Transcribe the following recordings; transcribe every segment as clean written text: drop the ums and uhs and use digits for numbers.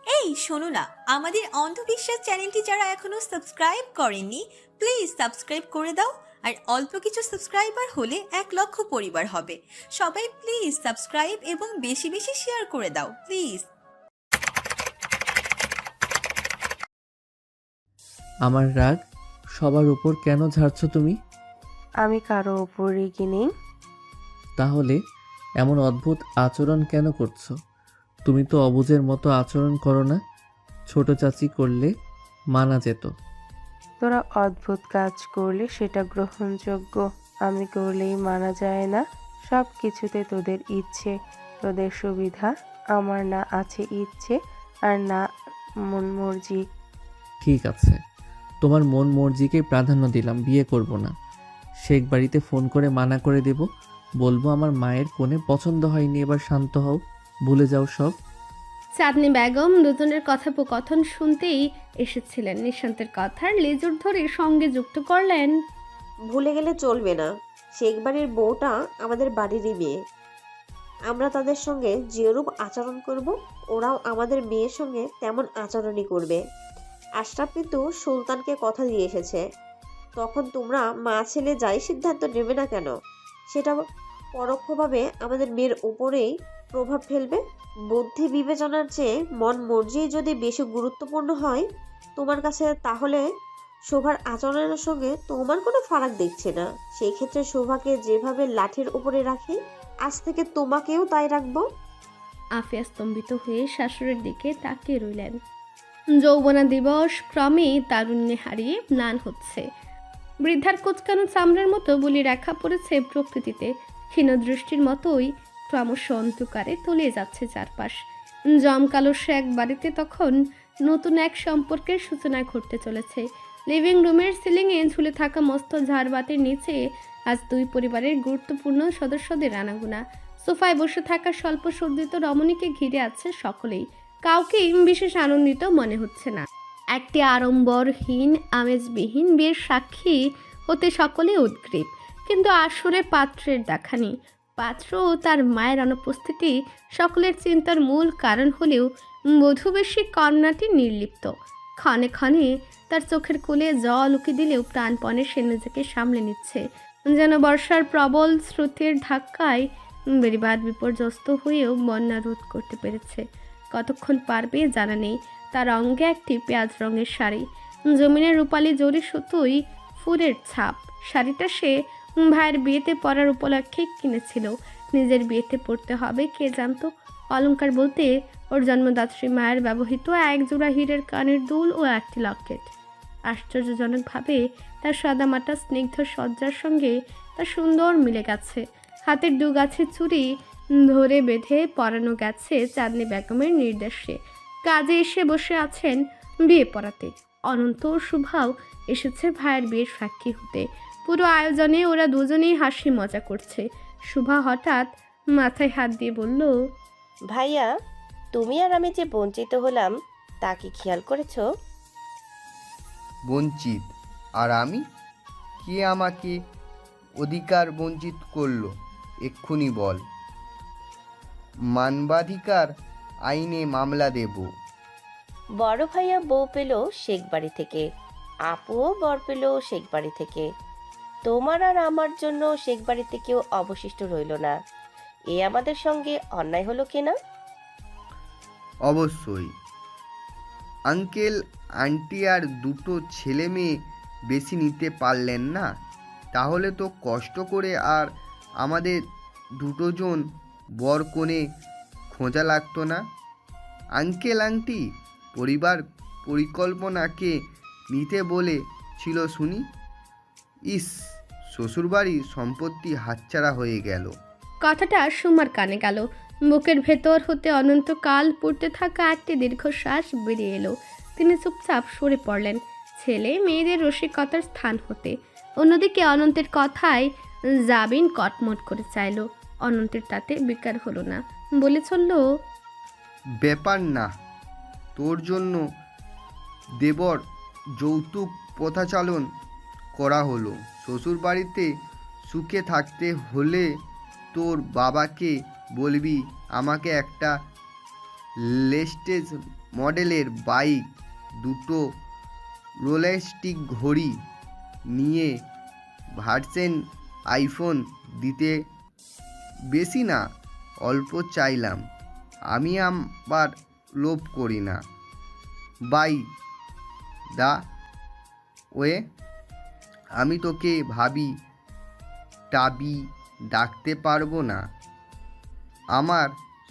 এই শোনো না, আমাদের অন্ধবিশ্বাস চ্যানেলটি যারা এখনো সাবস্ক্রাইব করেননি, প্লিজ সাবস্ক্রাইব করে দাও। আর অল্প কিছু সাবস্ক্রাইবার হলে 1 লক্ষ পরিবার হবে। সবাই প্লিজ সাবস্ক্রাইব এবং বেশি বেশি শেয়ার করে দাও প্লিজ। আমার রাগ সবার উপর কেন ঝাড়ছ তুমি? আমি কারো ওপর রেগে নেই। তাহলে এমন অদ্ভুত আচরণ কেন করছো? তুমি তো অবুঝের মতো আচরণ করো না। ছোট চাচি করলে মানা যেত। তোরা অদ্ভুত কাজ করলে সেটা গ্রহণযোগ্য, আমি করলেই মানা যায় না। সব কিছুতে তোদের ইচ্ছে, তোদের সুবিধা, আমার না আছে ইচ্ছে আর না মন মর্জি। ঠিক আছে, তোমার মন মর্জিকেই প্রাধান্য দিলাম, বিয়ে করব না। শেখ বাড়িতে ফোন করে মানা করে দেব, বলবো আমার মায়ের কোণে পছন্দ হয়নি, এবার শান্ত হও, ভুলে যাও সব। চাঁদনি বেগম দুজনের কথোপকথন শুনতেই এসেছিলেন। নিশান্তের কথার লেজুর ধরে সঙ্গে যুক্ত করলেন, ভুলে গেলে চলবে না, শেখ বাড়ির বউটা আমাদের বাড়িরই মেয়ে। আমরা তাদের সঙ্গে যেরূপ আচরণ করব, ওরাও আমাদের মেয়ের সঙ্গে তেমন আচরণই করবে। আশরাফ কিন্তু সুলতানকে কথা দিয়ে এসেছে, তখন তোমরা মা ছেলে যাই সিদ্ধান্ত নেবে না কেন, সেটা পরোক্ষভাবে আমাদের মেয়ের উপরেই প্রভাব ফেলবে। বুদ্ধি বিবেচনার চেয়ে মন মর্জি যদি বেশি গুরুত্বপূর্ণ হয় তোমার কাছে, তাহলে শোভার আচরণের সঙ্গে তোমার কোনো ফারাক দেখছে না। সেই ক্ষেত্রে শোভাকে যেভাবে লাঠির উপরে রাখি, আজ থেকে তোমাকেও তাই রাখবো। আফিয়া স্তম্ভিত হয়ে শাশুড়ির দিকে তাকিয়ে রইলেন। যৌবনা দিবস ক্রমে তারুণ্যে হারিয়ে ম্লান হচ্ছে। বৃদ্ধার কোচকানো চামড়ার মতো বলি রেখা পড়েছে প্রকৃতিতে। ক্ষীণ দৃষ্টির মতোই ক্রমশ অন্ধকারে তলিয়ে যাচ্ছে চারপাশ। জমকালো সে এক বাড়িতে তখন নতুন এক সম্পর্কের সূচনা ঘটতে চলেছে। লিভিং রুমের সিলিংয়ে ঝুলে থাকা মস্ত ঝাড়বাতির নিচে আজ দুই পরিবারের গুরুত্বপূর্ণ সদস্যদের আনাগোনা। সোফায় বসে থাকা স্বল্প সর্দিত রমণীকে ঘিরে আছে সকলেই। কাউকেই বিশেষ আনন্দিত মনে হচ্ছে না। একটি আড়ম্বরহীন আমেজবিহীন বিয়ের সাক্ষী হতে সকলে উদ্গ্রীব, কিন্তু আসরে পাত্রের দেখা নেই। পাত্র ও তার মায়ের অনুপস্থিতি সকলের চিন্তার মূল কারণ হলেও বধূবেশী কন্যাটি নির্লিপ্ত। ক্ষণে ক্ষণে তার চোখের কোলে জল উকি দিলেও প্রাণপণে সে নিজেকে সামলে নিচ্ছে, যেন বর্ষার প্রবল স্রোতের ধাক্কায় বেড়িবাঁধ বিপর্যস্ত হয়েও বন্যা রোধ করতে পেরেছে। কতক্ষণ পারবে জানা নেই। তার অঙ্গে একটি পেঁয়াজ রঙের শাড়ি, জমিনের রূপালি জরি সুতোই ফুলের ছাপ। শাড়িটা সে ভাইয়ের বিয়েতে পরার উপলক্ষে কিনেছিল। নিজের বিয়েতে পড়তে হবে কে জানতো। অলংকার বলতে ওর জন্মদাত্রী মায়ের ব্যবহৃত এক জোড়া হীরের কানের দুল ও একটি লকেট। আশ্চর্যজনকভাবে তার সাদামাটা স্নিগ্ধ সজ্জার সঙ্গে তার সুন্দর মিলে গেছে। হাতের দুগাছি চুড়ি ধরে বেঁধে পরানো গেছে চাঁদনি বেগমের নির্দেশে। কাজে এসে বসে আছেন বিয়ে পড়াতে। অনন্ত ও শুভাও এসেছে ভাইয়ের বিয়ের সাক্ষী হতে। পুরো আয়োজনে ওরা দুজনেই হাসি মজা করছে। শুভা হঠাৎ মাথায় হাত দিয়ে বলল, ভাইয়া, তুমি আর আমি যে বঞ্চিত হলাম তা কি খেয়াল করেছো? বঞ্চিত? আর আমি? কে আমাকে অধিকার বঞ্চিত করলো এক্ষুনি বল। মানবাধিকার আইনে মামলা দেব। বড় ভাইয়া বউ পেল শেখ বাড়ি থেকে, আপুও বর পেল শেখ বাড়ি থেকে। তোমার আর আমার জন্য শেখ বাড়িতে কেউ অবশিষ্ট রইল না। এ আমাদের সঙ্গে অন্যায় হলো কিনা? অবশ্যই। আঙ্কেল আন্টি আর দুটো ছেলে মেয়ে বেশি নিতে পারলেন না, তাহলে তো কষ্ট করে আর আমাদের দুটোজন বর কনে খোঁজা লাগতো না। আঙ্কেল আন্টি পরিবার পরিকল্পনাকে নিতে বলেছিল শুনি। ইস, শ্বশুরবাড়ির সম্পত্তি হাতছাড়া হয়ে গেল। কথাটা সুমার কানে গেল। বুকের ভেতর হতে অনন্তকাল পড়তে থাকা একটি দীর্ঘশ্বাস বেরিয়ে এলো। তিনি চুপচাপ সরে পড়লেন ছেলে মেয়েদের রসিকতার স্থান হতে। অন্যদিকে অনন্তের কথায় জাবিন কটমট করে চাইল। অনন্তের তাতে বিকার হলো না, বলে চলল, ব্যাপার না, তোর জন্য দেবর যৌতুক প্রথাচালন করা হলো। শ্বশুরবাড়িতে সুখে থাকতে হলে তোর বাবাকে বলবি আমাকে একটা লেটেস্ট মডেলের বাইক, দুটো রোলেস্টিক ঘড়ি নিয়ে ভার্সেন আইফোন দিতে বেশি না অল্প চাইলাম। আমি আবার লোভ করি না। বাই দা ওয়ে, আমি তোকে ভাবি টাবি ডাকতে পারবো না, আমার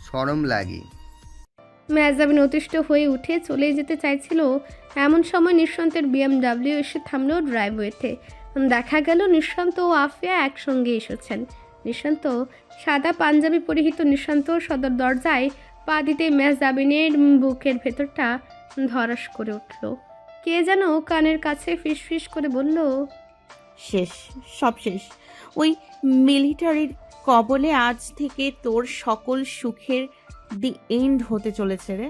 শরম লাগে। মেহজাবিন অতিষ্ঠ হয়ে উঠে চলে যেতে চাইছিল, এমন সময় নিঃশান্তের BMW এসে থামলো ড্রাইভওয়েতে। দেখা গেল নিঃশান্ত ও আফিয়া একসঙ্গে এসেছেন। নিঃশান্ত সাদা পাঞ্জাবি পরিহিত নিঃশান্ত সদর দরজায় পা দিতে মেহজাবিনের বুকের ভেতরটা ধরাস করে উঠল। কে যেন কানের কাছে ফিসফিস করে বলল, শেষ, সব শেষ। ওই মিলিটারির কবলে আজ থেকে তোর সকল সুখের দি এন্ড হতে চলেছে রে।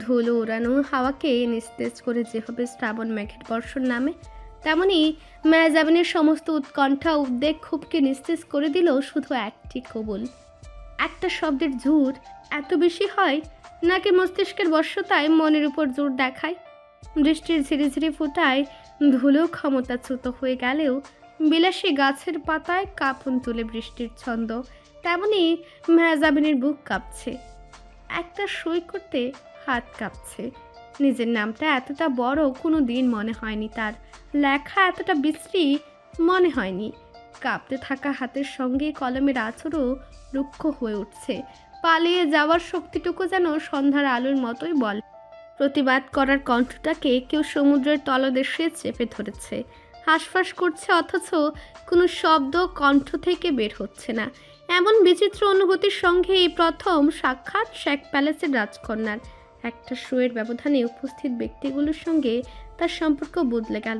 ধুলো উড়ানো হাওয়াকে নিস্তেজ করে যেভাবে শ্রাবণ মেঘের বর্ষণ নামে, তেমনি মেহজাবিনের সমস্ত উৎকণ্ঠা উদ্বেগ খুবকে নিস্তেজ করে দিল শুধু একটি কবুল। একটা শব্দের জোর এত বেশি হয় নাকি মস্তিষ্কের বশ্যতায় মনের উপর জোর দেখায়। বৃষ্টির ঝিরিঝিরি ফোঁটায় ধুলো ক্ষমতাচ্যুত হয়ে গেলেও বিলাসী গাছের পাতায় কাঁপন তুলে বৃষ্টির ছন্দ, তেমনি মেহজাবিনের বুক কাঁপছে। একটা সই করতে হাত কাঁপছে। নিজের নামটা এতটা বড় কোনো দিন মনে হয়নি তার, লেখা এতটা বিশ্রী মনে হয়নি। কাঁপতে থাকা হাতের সঙ্গে কলমের আঁচড়ও রুক্ষ হয়ে উঠছে। পালিয়ে যাওয়ার শক্তিটুকু যেন সন্ধ্যার আলোর মতোই বল। প্রতিবাদ করার কণ্ঠটাকে কেউ সমুদ্রের তলদেশে চেপে ধরেছে, হাঁসফাঁস করছে, অথচ কোনো শব্দ কণ্ঠ থেকে বের হচ্ছে না। এমন বিচিত্র অনুভূতির সঙ্গে এই প্রথম সাক্ষাৎ শেখ প্যালেসের রাজকন্যার। একটা শোয়ের ব্যবধানে উপস্থিত ব্যক্তিগুলোর সঙ্গে তার সম্পর্ক বদলে গেল।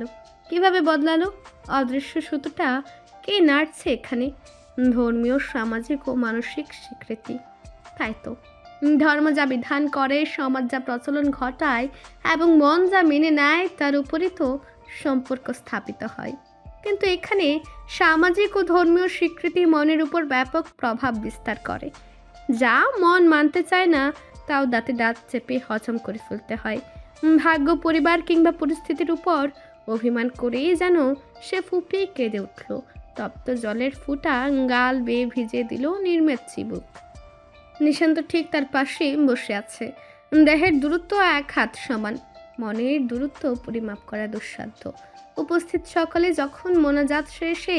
কিভাবে বদলালো? অদৃশ্য সুতোটা কে নাড়ছে এখানে? ধর্মীয়, সামাজিক ও মানসিক স্বীকৃতি। তাই তো ধর্ম যা বিধান করে, সমাজ যা প্রচলন ঘটায় এবং মন যা মেনে নেয়, তার উপরই তো সম্পর্ক স্থাপিত হয়। কিন্তু এখানে সামাজিক ও ধর্মীয় স্বীকৃতি মনের উপর ব্যাপক প্রভাব বিস্তার করে। যা মন মানতে চায় না তাও দাঁতে দাঁত চেপে হজম করে ফেলতে হয়। ভাগ্য, পরিবার কিংবা পরিস্থিতির উপর অভিমান করেই যেন সে ফুপিয়ে কেঁদে উঠল। তপ্ত জলের ফুঁটা গাল বেয়ে ভিজিয়ে দিল নির্মেদ চিবুক। নিশান্ত ঠিক তার পাশে বসে আছে। দেহের দূরত্ব 1 হাত সমান, মনের দূরত্ব পরিমাপ করা দুঃসাধ্য। উপস্থিত সকলে যখন মোনাজাত শেষে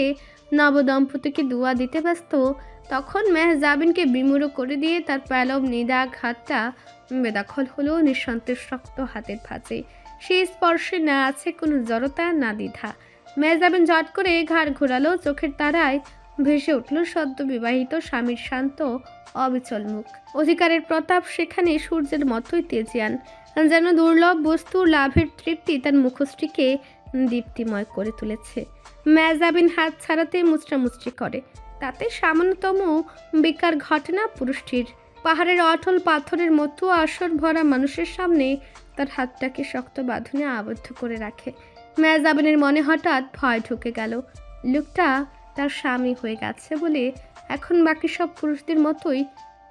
নবদম্পতিকে দোয়া দিতে ব্যস্ত, তখন মেহজাবিনকে বিমূঢ় করে দিয়ে তার প্যালব নিদাগ হাতটা বেদখল হলো নিঃশান্তের শক্ত হাতের ভাঁজে। সেই স্পর্শে না আছে কোনো জড়তা, না দ্বিধা। মেহজাবিন ঝট করে ঘাড় ঘোরালো, চোখের তারায় ভেসে উঠল সদ্য বিবাহিত স্বামীর শান্ত অবিচল মুখ। অধিকারের প্রতাপ সেখানে সূর্যের মতোই তেজিয়ান, যেন দুর্লভ বস্তুর লাভের তৃপ্তি তার মুখশ্রীকে দীপ্তিময় করে তুলেছে। মেহজাবিন হাত ছাড়াতে মুচড়ামুচড়ি করে, তাতে সামান্যতম বেকার ঘটনা পুরুষটির। পাহাড়ের অটল পাথরের মতো আসর ভরা মানুষের সামনে তার হাতটাকে শক্ত বাঁধনে আবদ্ধ করে রাখে। মেহজাবিনের মনে হঠাৎ ভয় ঢুকে গেল। লোকটা তার স্বামী হয়ে গেছে বলে এখন বাকি সব পুরুষদের মতোই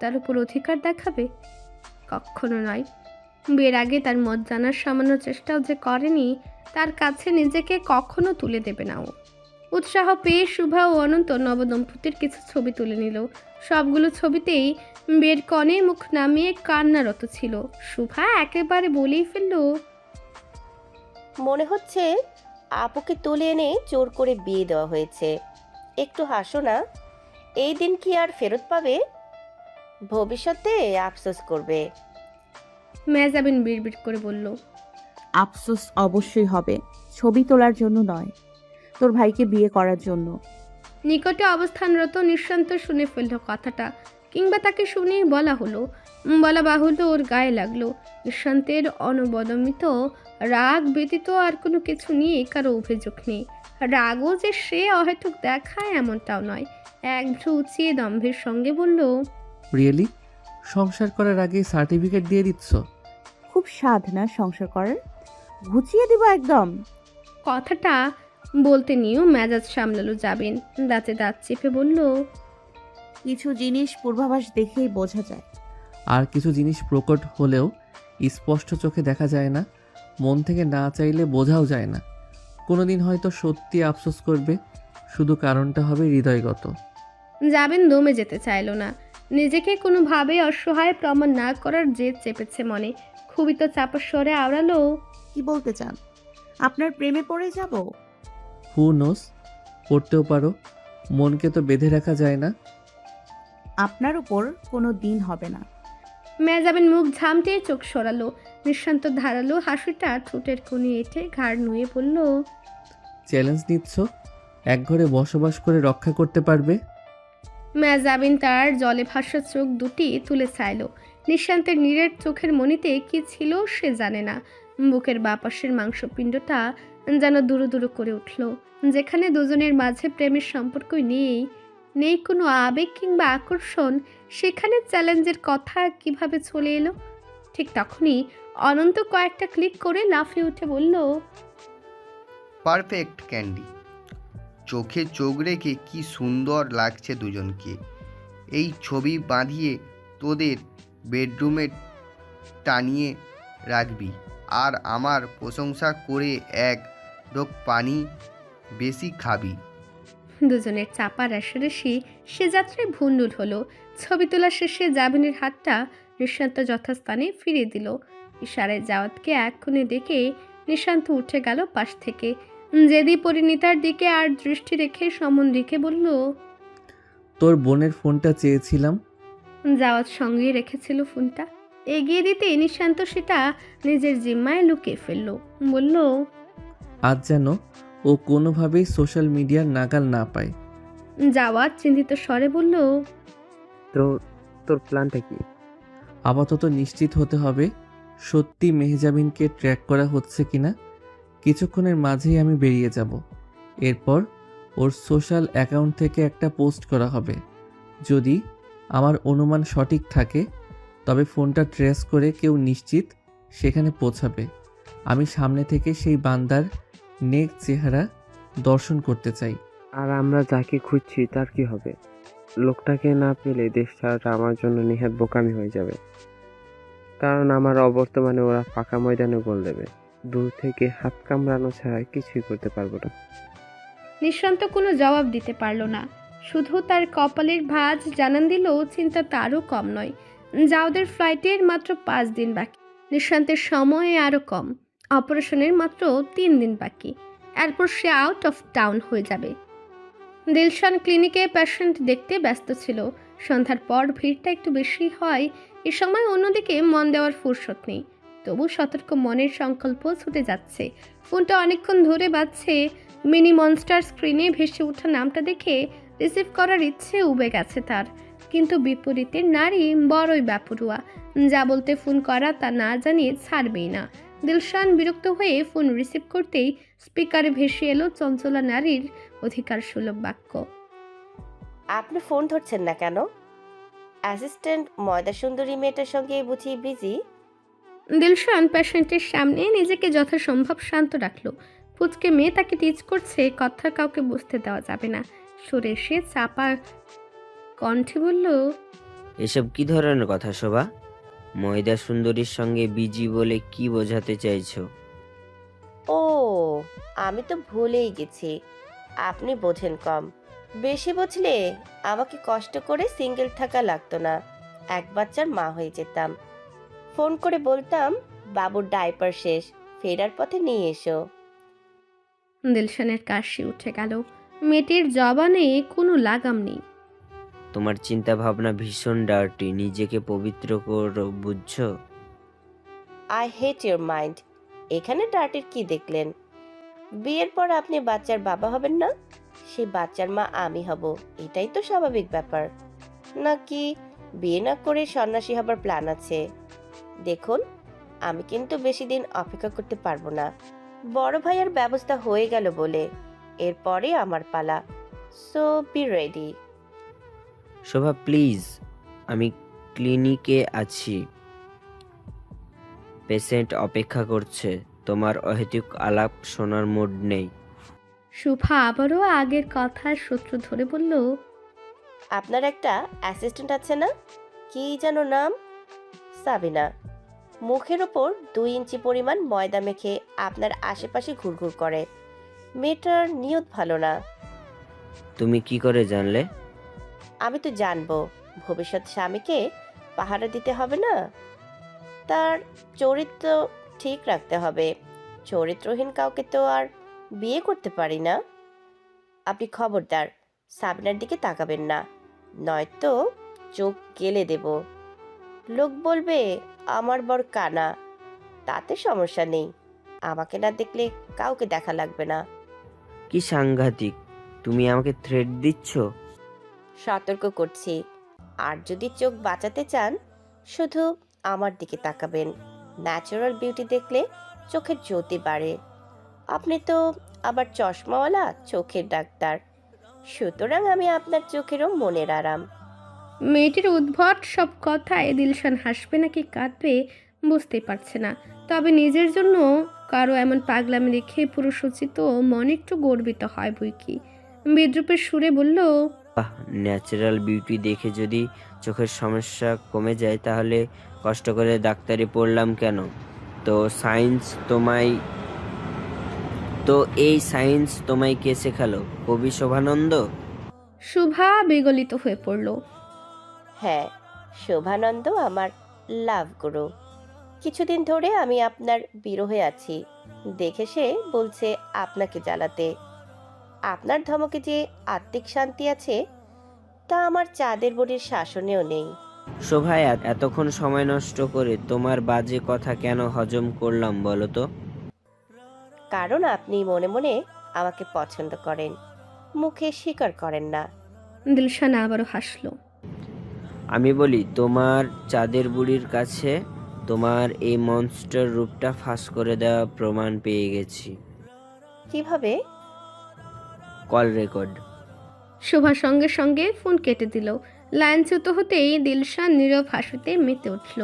তার উপর অধিকার দেখাবে? কখনো নয়। বিয়ের আগে তার মত জানার সামান্য চেষ্টাও যে করেনি, তার কাছে নিজেকে কখনো তুলে দেবে না ও। উৎসাহ পেয়ে শুভা ও অনন্ত নবদম্পতির কিছু ছবি তুলে নিল। সবগুলো ছবিতেই বিয়ের কনে মুখ নামিয়ে কান্নারত ছিল। শুভা একেবারে বলেই ফেলল, মনে হচ্ছে আপুকে তুলে এনে জোর করে বিয়ে দেওয়া হয়েছে। একটু হাসো না, এই দিন কি আর ফেরত পাবে? ভবিষ্যতে আফসোস করবে। মেহজাবিন বিড়বিড় করে বলল, আফসোস অবশ্যই হবে, ছবি তোলার জন্য নয়, তোর ভাইকে বিয়ে করার জন্য। নিকটে অবস্থানরত নিঃশান্ত শুনে ফেলল কথাটা, কিংবা তাকে শুনেই বলা হলো। বলা বাহুল্য ওর গায়ে লাগলো। নিঃশান্তের অনবদমিত রাগ ব্যতীত আর কোনো কিছু নিয়ে কারো অভিযোগ নেই। রাগও যে সে অহেতুক দেখায় এমনটাও নয়। এক ভ্রু উঁচিয়ে দম্ভের সঙ্গে বলল, রিয়েলি? সংসার করার আগে সার্টিফিকেট দিয়ে দিচ্ছ? খুব স্বাদ না সংসার করার, ঘুচিয়ে দিব একদম। কথাটা বলতে নিয়েও মেজাজ সামলালো যাবেন। দাঁতে দাঁত চেপে বলল, কিছু জিনিস পূর্বাভাস দেখেই বোঝা যায়। আর কিছু জিনিস প্রকট হলেও স্পষ্ট চোখে দেখা যায় না, মন থেকে না চাইলে বোঝাও যায় না। কোনো দিন হয়তো সত্যি আফসোস করবে, শুধু কারণটা হবে হৃদয়গত। যাবেন দমে যেতে চাইল না, নিজেকে কোনোভাবে অসহায় প্রমাণ না করার জেদ চেপেছে মনে। খুবই তো চাপা স্বরে আওড়ালো, কি বলতে চান? আপনার প্রেমে পড়ে যাব? হু নোস, পড়তেও পারো, মনকে তো বেঁধে রাখা যায় না। আপনার উপর কোনো দিন হবে না। মেজাবিন মুখ ঝামটে চোখ সরালো, নিঃশান্ত ধারালো হাসিটা ঠোঁটের কোণে এঁটে ঘাড় নুয়ে বলল, চ্যালেঞ্জ নিচ্ছ? এক ঘরে বসবাস করে রক্ষা করতে পারবে? মেজাবিন তার জলে ভাসা চোখ দুটি তুলে চাইল। নিঃশান্তের নীরের চোখের মনিতে কি ছিল সে জানে না। বুকের বাপাশের মাংসপিণ্ডটা যেন দুরু দুরু করে উঠল। যেখানে দুজনের মাঝে প্রেমের সম্পর্কই নেই কোনো আবেগ কিংবা আকর্ষণ, সেখানে চ্যালেঞ্জের কথা কিভাবে চলে এলো? ঠিক তখনই অনন্ত কয়েকটা ক্লিক করে লাফিয়ে উঠে বলল, পারফেক্ট ক্যান্ডি। চোখে চোখ রেখে কি সুন্দর লাগছে দুজনকে। এই ছবি বাঁধিয়ে তোদের বেডরুমে টানিয়ে রাখবি, আর আমার প্রশংসা করে এক ঢোক পানি বেশি খাবি। দুজনের চাপা রেশারেশি সে যাত্রায় ভুন্ডুল হলো। ছবি তোলা শেষে জাবিনের হাতটা নিঃশান্ত যথাস্থানে ফিরিয়ে দিল। ইশারায় জাওয়াতকে এক্ষুনি ডেকে নিঃশান্ত উঠে গেল পাশ থেকে। জেদি পরিণীতার দিকে আর দৃষ্টি রেখে সমন রেখে বলল, তোর বোনের ফোনটা চেয়েছিলাম। জাওয়াত সঙ্গে রেখেছিল ফোনটা। এগিয়ে দিতে নিঃশান্ত সেটা নিজের জিম্মায় লুকিয়ে ফেলল। বলল, আজ যেন ও কোনোভাবেই সোশ্যাল মিডিয়ার নাগাল না পায়। জাওয়াত চিন্তিত স্বরে বলল, তোর প্ল্যানটা কি? আপাতত নিশ্চিত হতে হবে সত্যি মেহজাবিনকে ট্র্যাক করা হচ্ছে কিনা। কিছুক্ষণের মাঝেই আমি বেরিয়ে যাব। এরপর ওর সোশ্যাল অ্যাকাউন্ট থেকে একটা পোস্ট করা হবে। যদি আমার অনুমান সঠিক থাকে তবে ফোনটা ট্রেস করে কেউ নিশ্চিত সেখানে পৌঁছাবে। আমি সামনে থেকে সেই বান্দার নেক চেহারা দর্শন করতে চাই। আর আমরা যাকে খুঁজছি তার কি হবে? লোকটাকে না পেলে দেশ ছাড়াটা আমার জন্য নেহাত বোকামি হয়ে যাবে। কারণ আমার অবর্তমানে ওরা ফাঁকা ময়দানে গোল দেবে। দূর থেকে হাত কামড়ানো ছাড়া কিছুই করতে পারবো না। নিঃশান্ত কোনো জবাব দিতে পারল না। শুধু তার কপালের ভাঁজ জানান দিল চিন্তা তারও কম নয়। জাওদের ফ্লাইটের মাত্র 5 দিন বাকি, নিঃশান্তের সময় আরও কম। অপারেশনের মাত্র 3 দিন বাকি, এরপর সে আউট অফ টাউন হয়ে যাবে। দিলশান ক্লিনিকে পেশেন্ট দেখতে ব্যস্ত ছিল। সন্ধ্যার পর ভিড়টা একটু বেশি হয়। এ সময় অন্যদিকে মন দেওয়ার ফুরসত নেই। তবু সতর্ক মনের সংকল্প ছুটে যাচ্ছে। ফোনটা অনেকক্ষণ ধরে বাজছে। মিনি মনস্টার স্ক্রিনে ভেসে ওঠা নামটা দেখে রিসিভ করার ইচ্ছে উবে গেছে তার। কিন্তু বিপরীতে নারী বড়ই ব্যাপরুয়া। যা বলতে ফোন করা তা না জানিয়ে ছাড়বেই না। দিলশান বিরক্ত হয়ে ফোন রিসিভ করতেই স্পিকারে ভেসে এলো চঞ্চলা নারীর অধিকার সুলভ বাক্য, আপনি ফোন ধরছেন না কেন? অ্যাসিস্ট্যান্ট ময়দা সুন্দরী মেয়েটার সঙ্গে বুঝি বিজি? দিলশান পেশেন্টের সামনে নিজেকে যথাসম্ভব শান্ত রাখলো। ফুচকে মেয়ে তাকে টিচ করছে, কথা কাউকে বুঝতে দেওয়া যাবে না। সরে সে চাপা কণ্ঠে বলল, এসব কি ধরনের কথা শোভা? ময়দা সুন্দরীর সঙ্গে বিজি বলে কি বোঝাতে চাইছো? ও, আমি তো ভুলেই গেছি। আপনি বোঝেন কম। বেশি বুঝলে আমাকে কষ্ট করে সিঙ্গেল থাকা লাগতো না, এক বাচ্চার মা হয়ে যেতাম। ফোন করে বলতাম বাবুর ডাইপার শেষ, ফেরার পথে নিয়ে এসো। দিলশানের কাশি উঠে গেল। মেয়েটির জবানে কোনো লাগাম নেই। তোমার চিন্তা ভাবনা ভীষণ ডার্টি, নিজেকে পবিত্র করো, বুঝছো? I hate your mind. এখানে ডার্টির কি দেখলেন? বিয়ের পর আপনি বাচ্চার বাবা হবেন না, সেই বাচ্চার মা আমি হব, এটাই তো স্বাভাবিক ব্যাপার। নাকি বিয়ে না করে সন্ন্যাসী হবার প্ল্যান আছে? দেখুন, আমি কিন্তু বেশি দিন অপেক্ষা করতে পারবো না। বড় ভাইয়ের ব্যবস্থা হয়ে গেল বলে এরপরে আমার পালা। So be ready. Shobha please, আমি ক্লিনিকে আছি, পেশেন্ট অপেক্ষা করছে। তোমার অহেতুক আলাপ শোনার মুড নেই। শুভা আবারও আগের কথার সূত্র ধরে বলল, আপনার একটা অ্যাসিস্ট্যান্ট আছে না, কি যেন নাম? সাবিনা। মুখের ওপর 2 ইঞ্চি পরিমাণ ময়দা মেখে আপনার আশেপাশে ঘুরঘুর করে। মেয়েটার নিয়ত ভালো না। তুমি কি করে জানলে? আমি তো জানবো, ভবিষ্যৎ স্বামীকে পাহারা দিতে হবে না? তার চরিত্র ঠিক রাখতে হবে। চরিত্রহীন কাউকে তো আর বিয়ে করতে পারি না। আপনি খবরদার সাবিনার দিকে তাকাবেন না, নয়তো চোখ গেলে দেব। লোক বলবে আমার বর কানা, তাতে সমস্যা নেই। আমাকে না দেখলে কাউকে দেখা লাগবে না। কি সাংঘাতিক! তুমি আমাকে থ্রেট দিচ্ছ? সতর্ক করছি, আর যদি চোখ বাঁচাতে চান শুধু আমার দিকে তাকাবেন। ন্যাচারাল বিউটি দেখলে চোখের জ্যোতি বাড়ে। আপনি তো আবার চশমাওয়ালা চোখের ডাক্তার, সুতরাং আমি আপনার চোখেরও মনের আরাম। মেয়েটির উদ্ভট সব কথায় দিলশান হাসবে নাকি কাঁদবে বুঝতে পারছে না। তবে নিজের জন্য কারো এমন পাগলামি দেখে পুরো সুচিত মনে একটু গর্বিত হয় বই কি। বিদ্রুপের সুরে বলল, বাহ, ন্যাচারাল বিউটি দেখে যদি চোখের সমস্যা কমে যায় তাহলে কষ্ট করে ডাক্তারি পড়লাম কেন? তো এই সায়েন্স তোমায় কে শেখালো? কবি শোভানন্দ? শুভা বিগলিত হয়ে পড়ল। হ্যাঁ, শোভানন্দ আমার লাভ গুরু। কিছুদিন ধরে আমি আপনার বিরহে আছি দেখে সে বলছে আপনাকে জ্বালাতে। আপনার ধমকে যে আত্মিক শান্তি আছে তা আমার চাঁদের বড়ির শাসনেও নেই। শোভা, এতক্ষণ সময় নষ্ট করে তোমার বাজে কথা কেন হজম করলাম বলো তো? কারণ আপনি মনে মনে আমাকে পছন্দ করেন, মুখে স্বীকার করেন না। দিলশান আবারও হাসল। আমি বলি, তোমার চাঁদের বুড়ির কাছে তোমার এই মনস্টার রূপটা ফাঁস করে দেওয়া প্রমাণ পেয়ে গেছি। কিভাবে? Call record. শোভা সঙ্গে সঙ্গে ফোন কেটে দিল। লাইনচ্যুত হতেই দিলশান নীরব হাসিতে মেতে উঠল।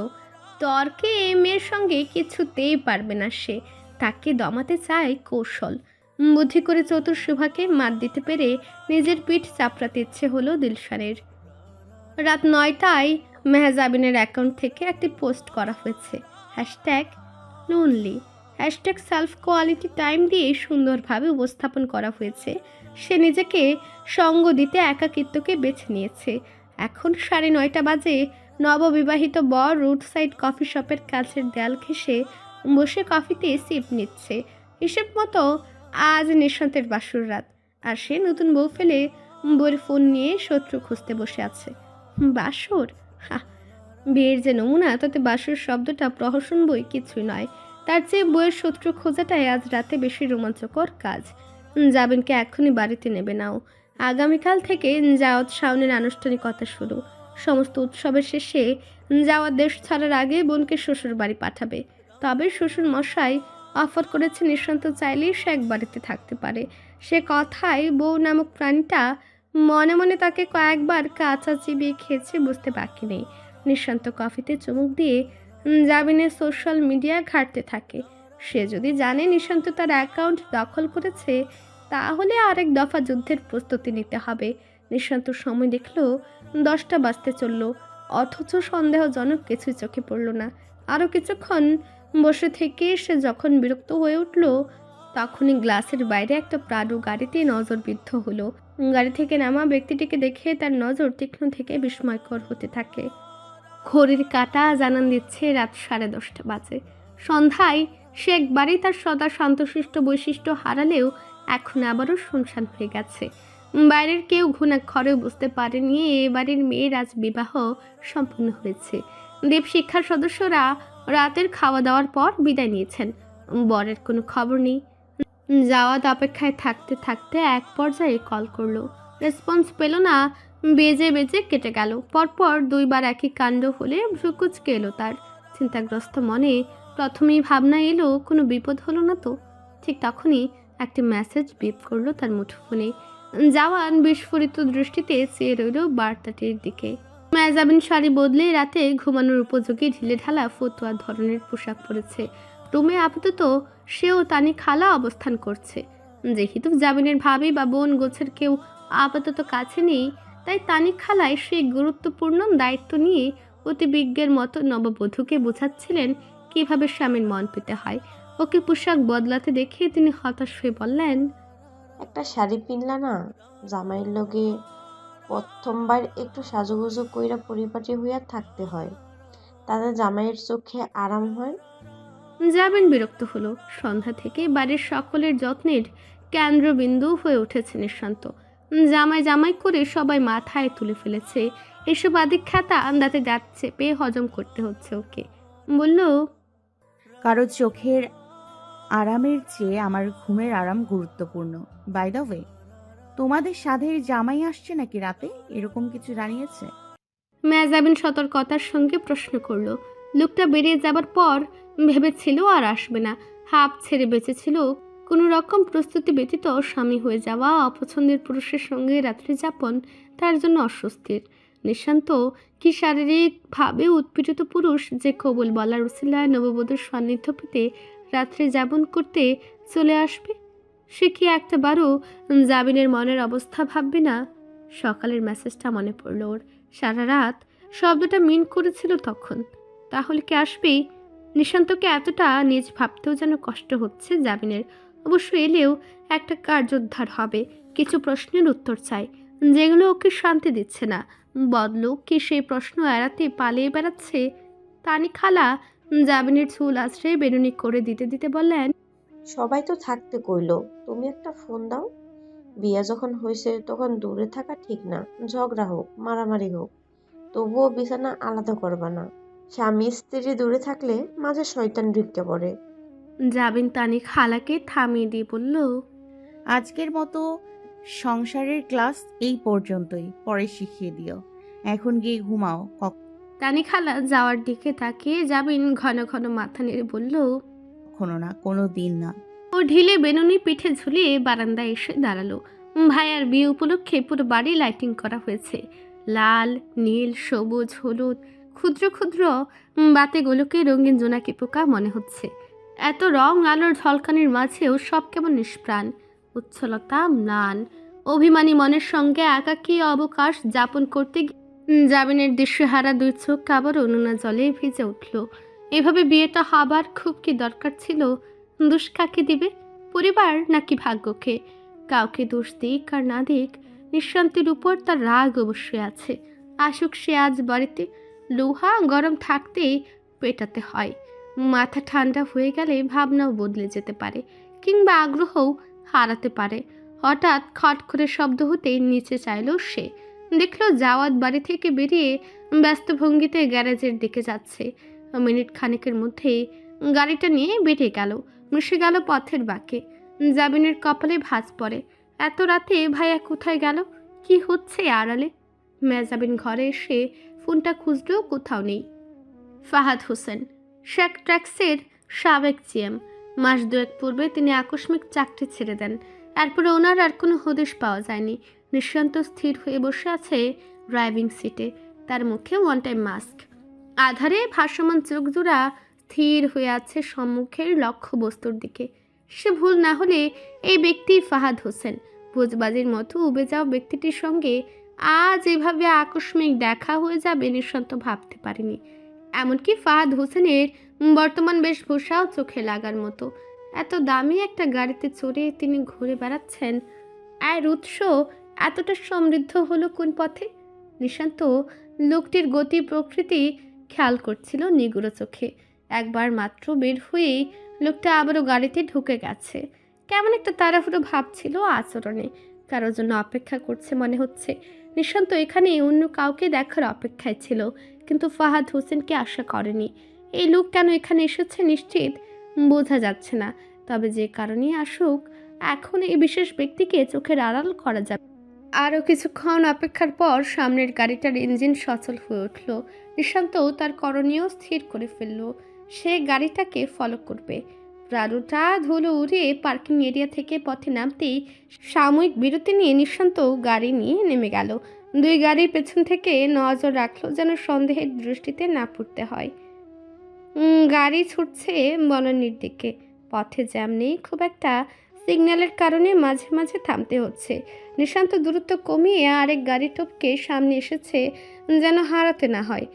তর্কে এই মেয়ের সঙ্গে কিছুতেই পারবে না সে। তাকে দমাতে চায় কৌশল। বুদ্ধি করে চতুর শোভাকে মাত দিতে পেরে নিজের পিঠ চাপড়াতে ইচ্ছে হলো দিলশানের। রাত 9টায় মেহজাবিনের অ্যাকাউন্ট থেকে একটি পোস্ট করা হয়েছে, #lonely, সেলফ কোয়ালিটি টাইম দিয়ে সুন্দরভাবে উপস্থাপন করা হয়েছে। সে নিজেকে সঙ্গ দিতে একাকিত্বকে বেছে নিয়েছে। এখন 9:30 বাজে। নববিবাহিত বর রুট সাইড কফি শপের কাছের দেয়াল ঘেঁষে বসে কফিতে সিপ নিচ্ছে। হিসেব মতো আজ নিঃসন্তের বাসর রাত, আর সে নতুন বউ ফেলে বউয়ের ফোন নিয়ে শত্রু খুঁজতে বসে আছে। বাসর? বিয়ের যে নমুনা, তাতে বাসর শব্দটা প্রহসন বই কিছুই নয়। তার চেয়ে বইয়ের শত্রু খোঁজাটাই আজ রাতে বেশি রোমাঞ্চকর কাজ। জাবিনকে এখনই বাড়িতে নেবে নাও। আগামীকাল থেকে জাওয়াত শাওনের আনুষ্ঠানিকতা শুরু। সমস্ত উৎসবের শেষে জাওয়াত দেশ ছাড়ার আগে বোনকে শ্বশুর বাড়ি পাঠাবে। তবে শ্বশুর মশাই অফার করেছে নিঃসন্ত চাইলেই সে এক বাড়িতে থাকতে পারে। সে কথায় বউ নামক প্রাণীটা মনে মনে তাকে কয়েকবার কাঁচা চিবিয়ে খেয়েছে বুঝতে বাকি নেই। নিঃশান্ত কফিতে চুমুক দিয়ে জাবিনের সোশ্যাল মিডিয়া ঘাঁটতে থাকে। সে যদি জানে নিঃশান্ত তার অ্যাকাউন্ট দখল করেছে, তাহলে আরেক দফা যুদ্ধের প্রস্তুতি নিতে হবে। নিঃশান্ত সময় দেখলো 10টা বাজতে চলল, অথচ সন্দেহজনক কিছুই চোখে পড়ল না। আরও কিছুক্ষণ বসে থেকে সে যখন বিরক্ত হয়ে উঠল, তখনই গ্লাসের বাইরে একটা প্রাডো গাড়িতে নজরবিদ্ধ হলো। গাড়ি থেকে নামা ব্যক্তিটিকে দেখে তার নজর তীক্ষ্ণ থেকে বিস্ময়কর হতে থাকে। ঘড়ির কাঁটা জানান দিচ্ছে রাত 10:30 বাজে। সন্ধ্যায় সে একবারই তার সদা শান্তশিষ্ট বৈশিষ্ট্য হারালেও এখন আবারও শুনশান হয়ে গেছে। বাইরের কেউ ঘুণাক্ষরেও বুঝতে পারেনি এ বাড়ির মেয়ের আজ বিবাহ সম্পন্ন হয়েছে। দীপশিক্ষার সদস্যরা রাতের খাওয়া দাওয়ার পর বিদায় নিয়েছেন। বরের কোনো খবর নেই। জাওয়াত অপেক্ষায় থাকতে থাকতে এক পর্যায়ে কল করলো, রেসপন্স পেল না। বেজে বেজে কেটে গেল। পরপর 2 বার একই কাণ্ড হলে ভ্রুকুচকে এলো তার। চিন্তাগ্রস্ত মনে প্রথমেই ভাবনা এলো কোনো বিপদ হলো না তো। ঠিক তখনই একটি মেসেজ বিপ করলো তার মুঠোফোনে। জাওয়ান বিস্ফোরিত দৃষ্টিতে চেয়ে রইল বার্তাটির দিকে। মেহজাবিন শাড়ি বদলে রাতে ঘুমানোর উপযোগী ঢিলেঢালা ফতুয়া ধরনের পোশাক পরেছে। রুমে আপাতত সেও তানি খালা অবস্থান করছে। যেহেতু জাবিনের ভাবি বা বোন গোছের কেউ আপাতত কাছে নেই, তাই তানি খালায় সেই গুরুত্বপূর্ণ দায়িত্ব নিয়ে অতি বিজ্ঞের মতো নববধূকে বোঝাচ্ছিলেন কিভাবে স্বামীর মন পেতে হয়। ওকে পোশাক বদলাতে দেখে তিনি হতাশ হয়ে বললেন, একটা শাড়ি পিনলা না, জামাইয়ের লগে প্রথমবার একটু সাজুগুজু কইরা পরিপাটি হইয়া থাকতে হয়, তাতে জামাইয়ের চোখে আরাম হয়। যাবেন বিরক্ত হলো। সন্ধ্যা থেকে বাড়ির সকলের যত্নের কেন্দ্রবিন্দু হয়ে উঠেছে নিঃশান্ত। জামাই জামাই করে সবাই মাথায় তুলে ফেলেছে। এসব আদিখ্যাতা দাঁতে দাঁত চেপে হজম করতে হচ্ছে ওকে। বলল, কারো চোখের আরামের চেয়ে আমার ঘুমের আরাম গুরুত্বপূর্ণ। বাই দ্য ওয়ে, তোমাদের সাধের জামাই আসছে নাকি রাতে, এরকম কিছু জানিয়েছে? মেজাবিন সতর্কতার সঙ্গে প্রশ্ন করলো। লোকটা বেরিয়ে যাবার পর ভেবেছিল আর আসবে না। হাঁপ ছেড়ে বেঁচেছিল কোনো রকম প্রস্তুতি ব্যতীত স্বামী হয়ে যাওয়া অপছন্দের পুরুষের সঙ্গে রাত্রি যাপন তার জন্য অস্বস্তির। নিঃশান্ত কি শারীরিকভাবে উৎপীড়িত পুরুষ যে কবুল বলার উসিলায় নববধূর সান্নিধ্য পেতে রাত্রি যাপন করতে চলে আসবে? সে কি একটাবারও জাবিনের মনের অবস্থা ভাববে না? সকালের মেসেজটা মনে পড়ল ওর। সারা রাত শব্দটা মিন করেছিল তখন। তাহলে কি আসবেই? নিশান্তকে এতটা নিজ ভাবতেও যেন কষ্ট হচ্ছে জাবিনের। অবশ্য এলেও একটা কার্যোদ্ধার হবে। কিছু প্রশ্নের উত্তর চাই যেগুলো ওকে শান্তি দিচ্ছে না। বদলো কি সেই প্রশ্ন এড়াতে পালিয়ে বেড়াচ্ছে? তানি খালা জাবিনের চুল আশ্রয়ে বেরুনি করে দিতে দিতে বললেন, সবাই তো থাকতে কইলো, তুমি একটা ফোন দাও। বিয়া যখন হয়েছে তখন দূরে থাকা ঠিক না, ঝগড়া হোক মারামারি হোক, তবুও বিছানা আলাদা করবা না। স্বামী স্ত্রী দূরে থাকলে মাঝে শয়তান ঢুকে পড়ে। জাবিন তানি খালাকে থামিয়ে দিয়ে বলল, আজকের মতো সংসারের ক্লাস এই পর্যন্তই, পরে শিখিয়ে দিও। এখন গিয়ে ঘুমাও। তানি খালা যাওয়ার দিকে তাকিয়ে জাবিন ঘন ঘন মাথা নেড়ে বলল, কখনো না, কোনো দিন না। ও ঢিলে বেনুনি পিঠে ঝুলিয়ে বারান্দায় এসে দাঁড়ালো। ভাইয়ার বিয়ে উপলক্ষে পুরো বাড়ি লাইটিং করা হয়েছে। লাল, নীল, সবুজ, হলুদ, ক্ষুদ্র ক্ষুদ্র বাতিগুলোকে রঙিন জোনাকি পোকা মনে হচ্ছে। এত রং আলোর ঝলকানির মাঝেও সব কেমন নিষ্প্রাণ। উচ্ছলতা, ম্লান, অভিমানী মনের সঙ্গে একাকী অবকাশ যাপন করতে জামিনের দৃশ্যহারা দুই চোখ আবার অনুনা জলে ভিজে উঠল। এভাবে বিয়েটা হবার খুব কি দরকার ছিল? দোষ কাকে দিবে? পরিবার নাকি ভাগ্যকে? কাউকে দোষ দিক আর না দিক, নিঃশান্তির উপর তার রাগ অবশ্যই আছে। আসুক সে আজ বাড়িতে। লোহা গরম থাকতেই পেটাতে হয়। মাথা ঠান্ডা হয়ে গেলে ভাবনাও বদলে যেতে পারে, কিংবা আগ্রহও হারাতে পারে। হঠাৎ খট করে শব্দ হতেই নিচে চাইল সে। দেখল জাওয়াত বাড়ি থেকে বেরিয়ে ব্যস্ত ভঙ্গিতে গ্যারেজের দিকে যাচ্ছে। মিনিট খানেকের মধ্যেই গাড়িটা নিয়ে বেরিয়ে গেল, মিশে গেল পথের বাঁকে। জাবিনের কপালে ভাঁজ পড়ে। এত রাতে ভাইয়া কোথায় গেল? কি হচ্ছে আড়ালে? মেজাবিন ঘরে এসে ফোনটা খুঁজলেও কোথাও নেই। ফাহাদ হোসেন, শেক ট্র্যাক্সের সাবেক জিএম। মাস দুয়েক পূর্বে তিনি আকস্মিক চাকরি ছেড়ে দেন। এরপরে ওনার আর কোনো হদিশ পাওয়া যায়নি। নিঃশান্ত স্থির হয়ে বসে আছে ড্রাইভিং সিটে, তার মুখে ওয়ান টাইম মাস্ক। আধারে ভাসমান চোখজোড়া স্থির হয়ে আছে সম্মুখের লক্ষ্যবস্তুর দিকে। সে ভুল না হলে এই ব্যক্তি ফাহাদ হোসেন। ভোজবাজির মতো উবে যাওয়া ব্যক্তিটির সঙ্গে আজ এভাবে আকস্মিক দেখা হয়ে যাবে নিঃশান্ত ভাবতে পারেনি। এমনকি ফাহাদ হোসেনের বর্তমান বেশভূষাও চোখে লাগার মতো। এত দামি একটা গাড়িতে চড়ে তিনি ঘুরে বেড়াচ্ছেন। আর উৎস এতটা সমৃদ্ধ হলো কোন পথে? নিশান্ত লোকটির গতি প্রকৃতি খেয়াল করছিল নিগুড়ো চোখে। একবার মাত্র বের হয়েই লোকটা আবারও গাড়িতে ঢুকে গেছে। কেমন একটা তাড়াহুড়ো ভাব ছিল আচরণে। কারোর জন্য অপেক্ষা করছে মনে হচ্ছে। নিশান্ত এখানে অন্য কাউকে দেখার অপেক্ষায় ছিল, কিন্তু ফাহাদ হোসেনকে আশা করেনি। এই লোক কেন এখানে এসেছে নিশ্চিত বোঝা যাচ্ছে না, তবে যে কারণেই আসুক এখন এই বিশেষ ব্যক্তিকে চোখের আড়াল করা যাবে। আরও কিছুক্ষণ অপেক্ষার পর সামনের গাড়িটার ইঞ্জিন সচল হয়ে উঠল। নিশান্ত তার করণীয় স্থির করে ফেলল। সে গাড়িটাকে ফলো করবে। রাডুটা ধুলো উড়িয়ে পার্কিং এরিয়া থেকে পথে নামতেই সাময়িক বিরতি নিয়ে নিশান্ত গাড়ি নিয়ে নেমে গেল। দুই গাড়ির পেছন থেকে নজর রাখলো যেন সন্দেহের দৃষ্টিতে না পড়তে হয়। গাড়ি ছুটছে বনানীর দিকে। পথে জ্যাম নেই খুব একটা। সিগন্যালের কারণে মাঝে মাঝে থামতে হচ্ছে। নিশান্ত দূরত্ব কমিয়ে আরেক গাড়ি টপকে সামনে এসেছে যেন হারাতে না হয়।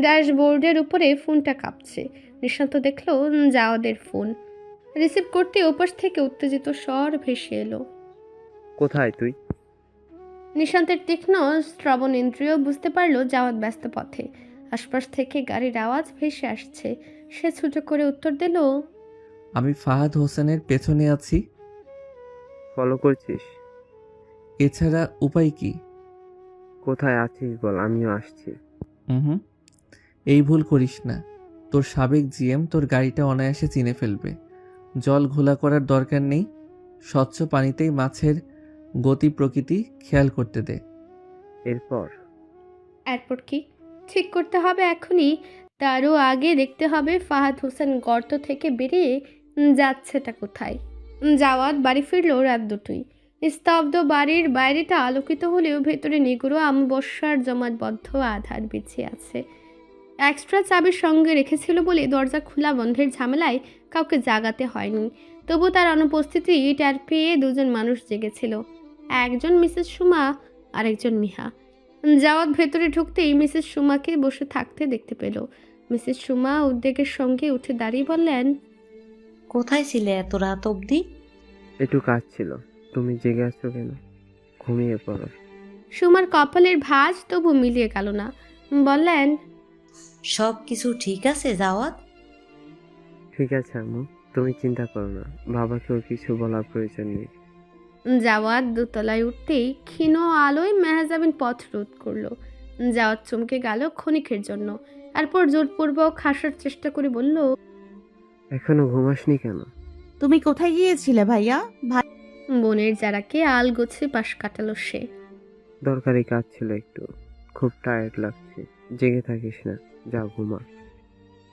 ড্যাশবোর্ডের উপরে ফোনটা কাঁপছে। নিশান্ত দেখল জাওয়াদের ফোন। রিসিভ করতে ওপাশ থেকে উত্তেজিত স্বর ভেসে এলো। কোথায় তুই? নিশান্তের তীক্ষ্ণ শ্রবণ ইন্দ্রিয় বুঝতে পারল জাওয়াদ ব্যস্ত পথে। আশপাশ থেকে গাড়ির আওয়াজ ভেসে আসছে। সে ছুটো করে উত্তর দিল, আমি ফাহাদ হোসেনের পেছনে আছি। ফলো করছিস? এছাড়া উপায় কি? কোথায় আছিস বল, আমিও আসছি। হুম, এই ভুল করিস না। তোর সাবেক জিএম তোর গাড়িটা অনায়াসে চিনে ফেলবে। জল ঘোলা করার দরকার নেই। স্বচ্ছ পানিতেই মাছের গতি প্রকৃতি খেয়াল করতে দে। এরপর? এয়ারপোর্ট কি ঠিক করতে হবে এখনই। তারও আগে দেখতে হবে ফাহাদ হোসেন গর্ত থেকে বেরিয়ে যাচ্ছেটা কোথায়। জাওয়াদ বাড়ি ফিরল রাত দুটোই। স্তব্ধ বাড়ির বাইরেটা আলোকিত হলেও ভেতরে নিগুড়ো অমাবস্যার জমাটবদ্ধ আধার বিছিয়ে আছে। এক্সট্রা চাবির সঙ্গে রেখেছিল বলে দরজা খোলা বন্ধের ঝামেলায় কাউকে জাগাতে হয়নি। তবু তার অনুপস্থিতি টের পেয়ে দুজন মানুষ জেগেছিল। একজন মিসেস সুমা, আরেকজন মিহা। জাওয়াদ ভেতরে ঢুকতেই মিসেস সুমাকে বসে থাকতে দেখতে পেল। মিসেস সুমা উদ্বেগের সঙ্গে উঠে দাঁড়িয়ে বললেন, কোথায় ছিলে এত রাত অবধি? একটু কাজ ছিল। তুমি জেগে আছো কেন? ঘুমিয়ে পড়ো। সুমার কপালের ভাঁজ তবু মিলিয়ে গেল না। বললেন, সব কিছু ঠিক আছে জাওয়াত? ঠিক আছে আম্মু, তুমি চিন্তা করো না। বাবাকেও কিছু বলার প্রয়োজন নেই। জাওয়াদ দোতলায় উঠতেই ক্ষীণ আলোয় মেহজাবিন পথ রোধ করলো। জাওয়াদ চমকে গেল ক্ষণিকের জন্য। তারপর জোরপূর্বক হাসার চেষ্টা করে বলল, এখনো ঘুমাসনি কেন? তুমি কোথায় গিয়েছিলে ভাইয়া? বোনের যারাকে আলগোছে পাশ কাটালো সে। দরকারি কাজ ছিল একটু। খুব টায়ার্ড লাগছে। জেগে থাকিস না, যা ঘুমা।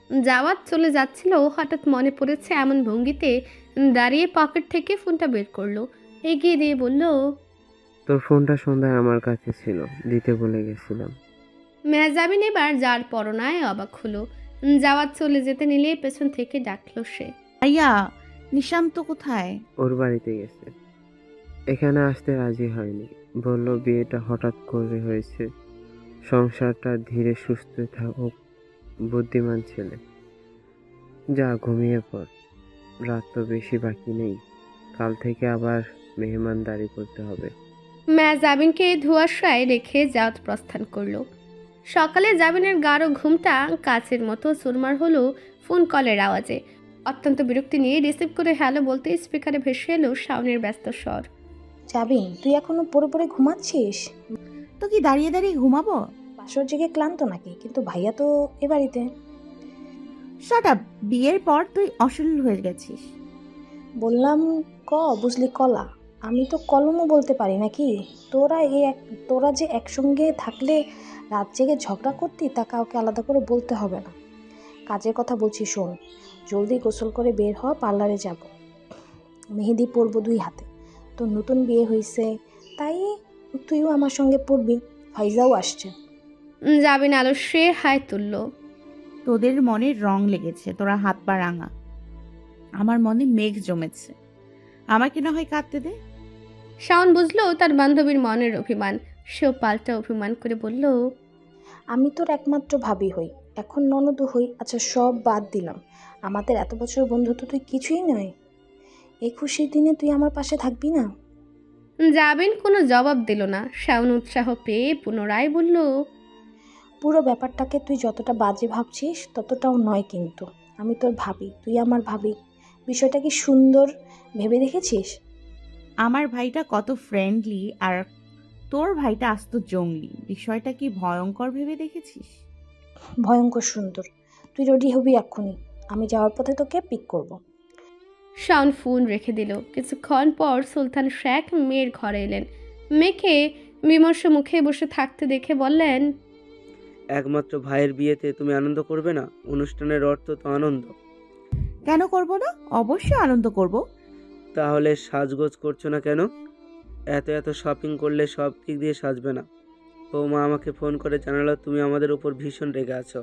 জাওয়াদ চলে যাচ্ছিল, হঠাৎ মনে পড়েছে এমন ভঙ্গিতে দাঁড়িয়ে পকেট থেকে ফোনটা বের করলো। এগিয়ে দিয়ে বলল, তোর ফোনটা সন্ধ্যায় আমার কাছে ছিল, দিতে বলে গেছিলাম। মেহজাবিন এবার যার পরনায় অবাক হলো। জাওয়াদ চলে যেতে নিলে পেছন থেকে ডাকলো সে। ভাইয়া, নিশান্ত কোথায়? ওর বাড়িতে গেছে। এখানে আসতে রাজি হয়নি। বলল বিয়েটা হঠাৎ করে হয়েছে, সংসারটা ধীরে সুস্থ থাকুক। বুদ্ধিমান ছেলে। যা ঘুমিয়ে পড়। রাত তো বেশি বাকি নেই। কাল থেকে আবার মেহমানদারি করতে হবে। মেহজাবিনকে ধোঁয়াশায় রেখে জাওয়াদ প্রস্থান করলো। সকালে জাবিনের গাঢ় ঘুমটা কাচের মতো চুরমার হলো ফোন কলের আওয়াজে। অত্যন্ত বিরক্তি নিয়ে রিসিভ করে হ্যালো বলতে স্পিকারে ভেসে এলো শাওনের ব্যস্ত স্বর। জাবিন, তুই এখনো পড়ে পড়ে ঘুমাচ্ছিস? তো কি দাঁড়িয়ে দাঁড়িয়ে ঘুমাবো? বাসর জেগে ক্লান্ত নাকি? কিন্তু ভাইয়া তো এ বাড়িতে। Shut up. বিয়ের পর তুই অশলীল হয়ে গেছিস। বললাম বুঝলি কলা। আমি তো কলমও বলতে পারি নাকি? তোরা যে একসঙ্গে থাকলে রাত জেগে ঝগড়া করতি, তা কাউকে আলাদা করে বলতে হবে না। কাজের কথা বলছি, শোন। জলদি গোসল করে বের হ, পার্লারে যাব। মেহেদি পরবো 2 হাতে। তোর নতুন বিয়ে হয়েছে, তাই তুইও আমার সঙ্গে পড়বি। ফাইজাও আসছে। জাবিন আলস্যে হায় তুলল। তোদের মনে রং লেগেছে, তোরা হাত পা রাঙা। আমার মনে মেঘ জমেছে। আমাকে না হয় কাঁদতে দে। শাওন বুঝলো তার বান্ধবীর মনের অভিমান। সেও পাল্টা অভিমান করে বলল, আমি তোর একমাত্র ভাবি হই, এখন ননদও হই। আচ্ছা, সব বাদ দিলাম। আমাদের এত বছর বন্ধুত্ব তুই কিছুই নয়। এই খুশির দিনে তুই আমার পাশে থাকবি না? জাবিন কোনো জবাব দিল না। শাওন উৎসাহ পেয়ে পুনরায় বলল, পুরো ব্যাপারটাকে তুই যতটা বাজে ভাবছিস ততটাও নয় কিন্তু। আমি তোর ভাবি, তুই আমার ভাবি। বিষয়টা কি সুন্দর ভেবে দেখেছিস? আমার ভাইটা কত ফ্রেন্ডলি আর তোর ভাইটা আস্ত জঙ্গলি। বিষয়টা কি ভয়ঙ্কর ভেবে দেখেছিস? ভয়ঙ্কর সুন্দর। তুই রেডি হবি এক্ষুনি। আমি যাওয়ার পথে তোকে পিক করব। শাওন ফোন রেখে দিল। কিছুক্ষণ পর সুলতান শেখ মেয়ের ঘরে এলেন। মেয়েকে বিমর্ষ মুখে বসে থাকতে দেখে বললেন, একমাত্র ভাইয়ের বিয়েতে তুমি আনন্দ করবে না? অনুষ্ঠানের অর্থ তো আনন্দ। কেন করব না? অবশ্যই আনন্দ করব। তাহলে সাজগোজ করছো না কেন? এত শপিং করলে সব দিক দিয়ে সাজবে না। মা আমাকে ফোন করে জানালো তুমি আমাদের উপর ভীষণ রেগে আছো,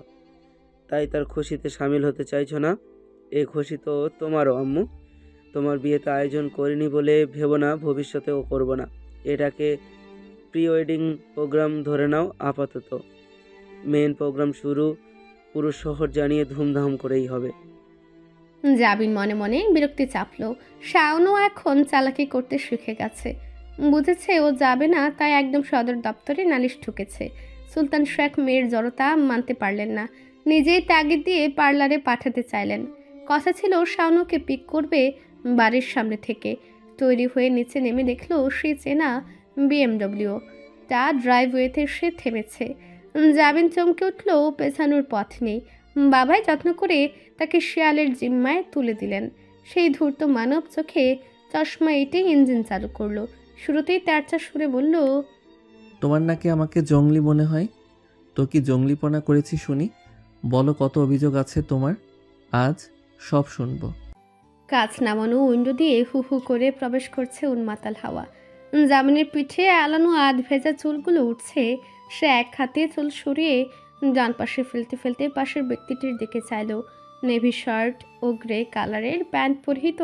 তাই তার খুশিতে সামিল হতে চাইছো না। এই খুশি তো তোমারও আম্মু। তোমার বিয়েতে আয়োজন করিনি বলে ভেবো না, ভবিষ্যতেও করব না। এটাকে প্রি ওয়েডিং প্রোগ্রাম ধরে নাও আপাতত। মেন প্রোগ্রাম শুরু পুরো শহর জানিয়ে ধুমধাম করেই হবে। জাবিন মনে মনে বিরক্তি চাপল। শাওনও এখন চালাকি করতে শিখে গেছে। বুঝেছে ও যাবে না, তাই একদম সদর দপ্তরে নালিশ ঠুকেছে। সুলতান শেখ মেয়ের জড়তা মানতে পারলেন না, নিজেই তাগিদ দিয়ে পার্লারে পাঠাতে চাইলেন। কথা ছিল শাওনুকে পিক করবে বাড়ির সামনে থেকে। তৈরি হয়ে নিচে নেমে দেখলো সে চেনা BMW তা ড্রাইভওয়েতে সে থেমেছে। জাবিন চমকে উঠল, পেছানোর পথ নেই। বাবাই যত্ন করে তাকে শিয়ালের জিম্মায় তুলে দিলেন। সেই ধূর্ত মানব চোখে চশমা এঁটে ইঞ্জিন চালু করলো। শুরুতেই তেরচা সুরে বলল, তোমার নাকি আমাকে জঙ্গলি মনে হয়, তো কি জঙ্গলিপনা করেছি শুনি? বলো কত অভিযোগ আছে তোমার, আজ সব শুনবো। কাজ নামানো উইন্ডো দিয়ে হু হু করে প্রবেশ করছে উন্মাতাল হাওয়া। জামিনের পিঠে আলানো আধ ভেজা চুলগুলো উঠছে। সে এক হাতে চুল সরিয়ে ডান পাশে ফেলতে ফেলতে পাশের ব্যক্তিটির দিকে চাইল। নেভি শার্ট ও গ্রে কালারের প্যান্ট পরিহিত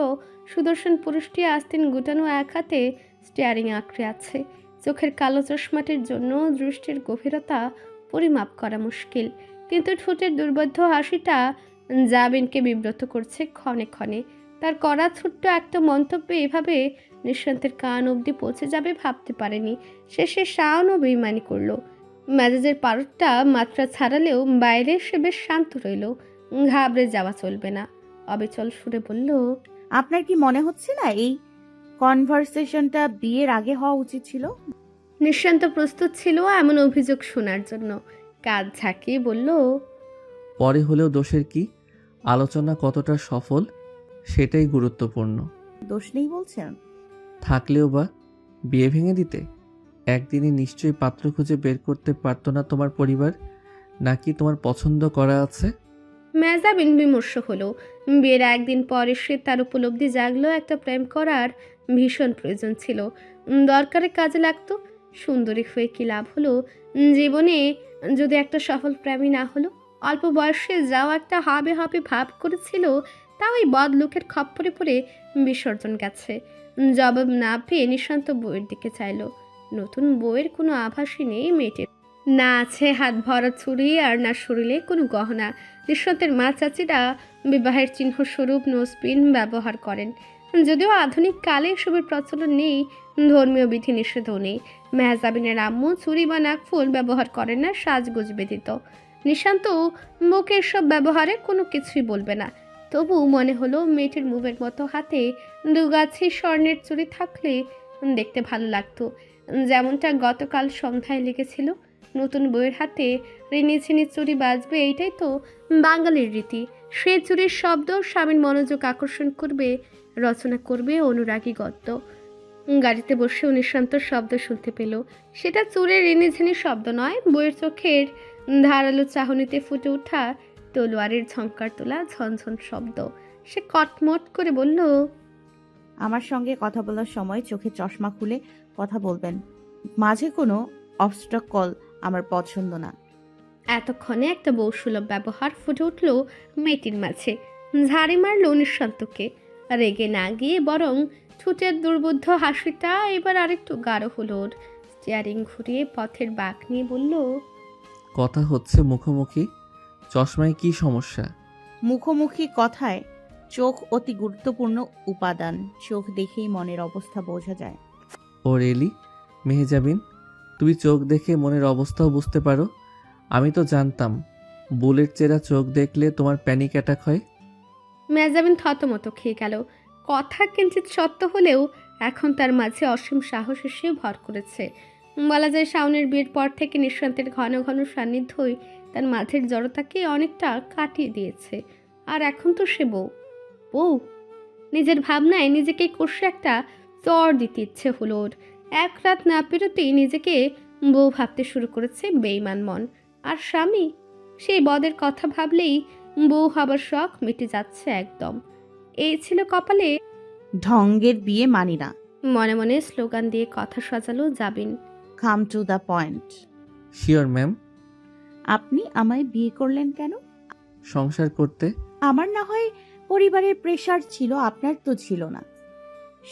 সুদর্শন পুরুষটি আস্তিন গুটানো এক হাতে স্টিয়ারিং আঁকড়ে আছে। চোখের কালো চশমাটির জন্য দৃষ্টির গভীরতা পরিমাপ করা মুশকিল, কিন্তু ঠোঁটের দুর্বোধ্য হাসিটা জাবিনকে বিব্রত করছে ক্ষণে ক্ষণে। তার করা ছোট্ট একটা মন্তব্যে এভাবে নিঃশান্তের কান অবধি পৌঁছে যাবে ভাবতে পারেনি। শেষে শাওনও বেইমানি করলো। মেজাজের পারদটা মাত্রা ছাড়ালেও বাইরে সে বেশ শান্ত রইল। ঘাবড়ে যাওয়া চলবে না, অবিচল সুরে বলল, আপনার কি মনে হচ্ছে না এই কনভারসেশনটা বিয়ের আগে হওয়া উচিত ছিল? নিঃশান্ত প্রস্তুত ছিল এমন অভিযোগ শোনার জন্য। কাজ ঝাঁকিয়ে বলল, পরে হলেও দোষের কি, আলোচনা কতটা সফল সেটাই গুরুত্বপূর্ণ। দোষ নেই বলছেন? থাকলেও বা বিয়ে ভেঙে দিতে একদিনই নিশ্চয়ই পাত্র খুঁজে বের করতে পারতো না তোমার পরিবার, নাকি তোমার পছন্দ করা আছে? মেজাবিন বিমর্ষ হলো। বিয়ের একদিন পর এসে তার উপলব্ধি জাগলো একটা প্রেম করার ভীষণ প্রয়োজন ছিল, দরকারে কাজে লাগতো। সুন্দরী হয়ে কি লাভ হলো জীবনে যদি একটা সফল প্রেমী না হলো? অল্প বয়সে যাও একটা হবে হবে ভাব করেছিল, তাও এই বদ লোকের খপ্পরে পড়ে বিসর্জন গেছে। জবাব না পেয়ে নিঃশান্ত বউয়ের দিকে চাইল। নতুন বউয়ের কোনো আভাসই নেই মেয়েটির। না আছে হাত ভরা ছুরি, আর না শরীরে কোনো গহনা। নিঃশান্তের মা চাচিরা বিবাহের চিহ্ন স্বরূপ নোজপিন ব্যবহার করেন, যদিও আধুনিক কালে এসবের প্রচলন নেই, ধর্মীয় বিধি নিষেধও নেই। মেহজাবিনের আম্মু চুরি বা নাকফুল ব্যবহার করেন না সাজগোজ ব্যতীত। নিশান্ত মুখে এসব ব্যবহারে কোনো কিছুই বলবে না। তবু মনে হলো মেয়েটির মুভের মতো হাতে দুগাছি স্বর্ণের চুড়ি থাকলে দেখতে ভালো লাগতো, যেমনটা গতকাল সন্ধ্যায় লেগেছিল। নতুন বইয়ের হাতে ঋণিঝিনি চুড়ি বাজবে, এইটাই তো বাঙালির রীতি। সে চুরির শব্দ স্বামীর মনোযোগ আকর্ষণ করবে, রচনা করবে অনুরাগী গদ্য। গাড়িতে বসে নিঃশান্ত শব্দ শুনতে পেল। সেটা চুরের ঋণিঝিনি শব্দ নয়, বইয়ের চোখের ধারালো চাহনিতে ফুটে ওঠা তলোয়ারের ঝংকার তোলা ঝনঝন শব্দ। সে কটমট করে বলল, আমার সঙ্গে কথা বলার সময় চোখে চশমা খুলে কথা বলবেন, মাঝে কোনো অবস্ট্রাকল আমার পছন্দ না। এতক্ষণে একটা বৌসুলভ ব্যবহার ফুটে উঠল মেয়েটির মাঝে। ঝাড়ি মারল নিঃশান্তকে। রেগে না গিয়ে বরং ঠোঁটের দুর্বোধ্য হাসিটা এবার আরেকটু গাঢ় হলো ওর। স্টিয়ারিং ঘুরিয়ে পথের বাঁক নিয়ে বলল, কথা হচ্ছে মুখোমুখি, চশমায় কি সমস্যা? মুখোমুখি কথায় চোখ অতি গুরুত্বপূর্ণ উপাদান, চোখ দেখেই মনের অবস্থা বোঝা যায়। ও রেলি মেহজাবিন, তুমি চোখ দেখে মনের অবস্থাও বুঝতে পারো? আমি তো জানতাম বুলেট চেরা চোখ দেখলে তোমার প্যানিক অ্যাটাক হয়। মেজাবিন থতমত খেয়ে গেল। কথা কিঞ্চিত সত্য হলেও এখন তার মাঝে অসীম সাহস এসে ভর করেছে। বলা যায় শাওনের বিয়ের পর থেকে নিঃশান্তের ঘন ঘন সান্নিধ্যই তার মাঝের জড়তাকে অনেকটা কাটিয়ে দিয়েছে। আর এখন তো সে বউ। নিজের ভাবনায় নিজেকে কষে একটা চর দিতে ইচ্ছে হলো ওর। এক রাত না পেরোতেই নিজেকে বউ ভাবতে শুরু করেছে বেইমান মন। আর স্বামী, সেই বদের কথা ভাবলেই বউ হবার শখ মিটে যাচ্ছে একদম। এই ছিল কপালে। ঢঙ্গের বিয়ে মানি না। মনে মনে স্লোগান দিয়ে কথা সাজালো Jabin. Come to the point. Sure ma'am. আপনি আমায় বিয়ে করলেন কেন? সংসার করতে। আমার না হয় পরিবারের প্রেশার ছিল, আপনার তো ছিল না।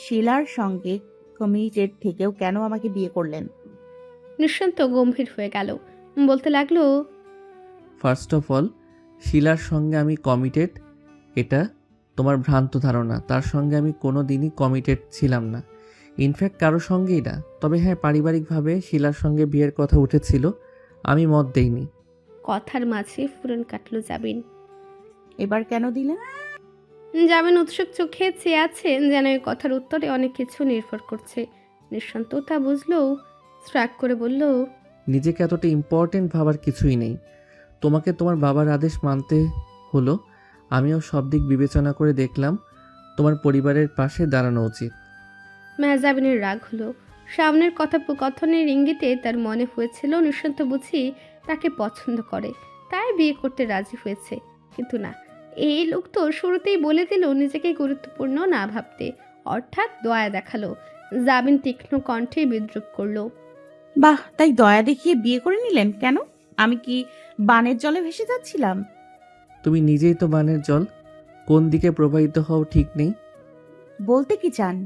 শিলার সঙ্গে কমিটেড থেকেও কেন আমাকে বিয়ে করলেন? নিঃশান্ত গম্ভীর হয়ে গেল, বলতে লাগলো, ফার্স্ট অফ অল, শিলার সঙ্গে আমি কমিটেড, এটা তোমার ভ্রান্ত ধারণা। তার সঙ্গে আমি কোনো দিনই কমিটেড ছিলাম না, ইনফ্যাক্ট কারো সঙ্গেই না। তবে হ্যাঁ, পারিবারিকভাবে শিলার সঙ্গে বিয়ের কথা উঠেছিল, আমি মত দেইনি। কথার মাঝে ফুরন কাটল জাবিন। এবার কেন দিলেন? জামিন উৎসুক চোখে চেয়ে আছেন, যেন এই কথার উত্তরে অনেক কিছু নির্ভর করছে। নিঃশান্ত তা বুঝলেও শ্রাগ করে বলল, নিজেকে এতটা ইম্পর্টেন্ট ভাবার কিছুই নেই। তোমাকে তোমার বাবার আদেশ মানতে হলো, আমিও সব দিক বিবেচনা করে দেখলাম তোমার পরিবারের পাশে দাঁড়ানো উচিত। মেহজাবিনের রাগ হলো। সামনের কথোপকথনের ইঙ্গিতে তার মনে হয়েছিল নিঃশান্ত বুঝি তাকে পছন্দ করে, তাই বিয়ে করতে রাজি হয়েছে। কিন্তু না, এই লোক তো শুরুতেই বলে দিল নিজেকে গুরুত্বপূর্ণ না ভাবতে, অর্থাৎ দয়া দেখালো। জাবিন তীক্ষ্ণ কণ্ঠে বিদ্রুপ করলো, বাহ, তাই দয়া দেখিয়ে বিয়ে করে নিলেন কেন? আমি কি বানের জলে ভেসে যাচ্ছিলাম? তুমি নিজেই তো বানের জল, কোন দিকে প্রবাহিত হও ঠিক নেই। বলতে কি চান?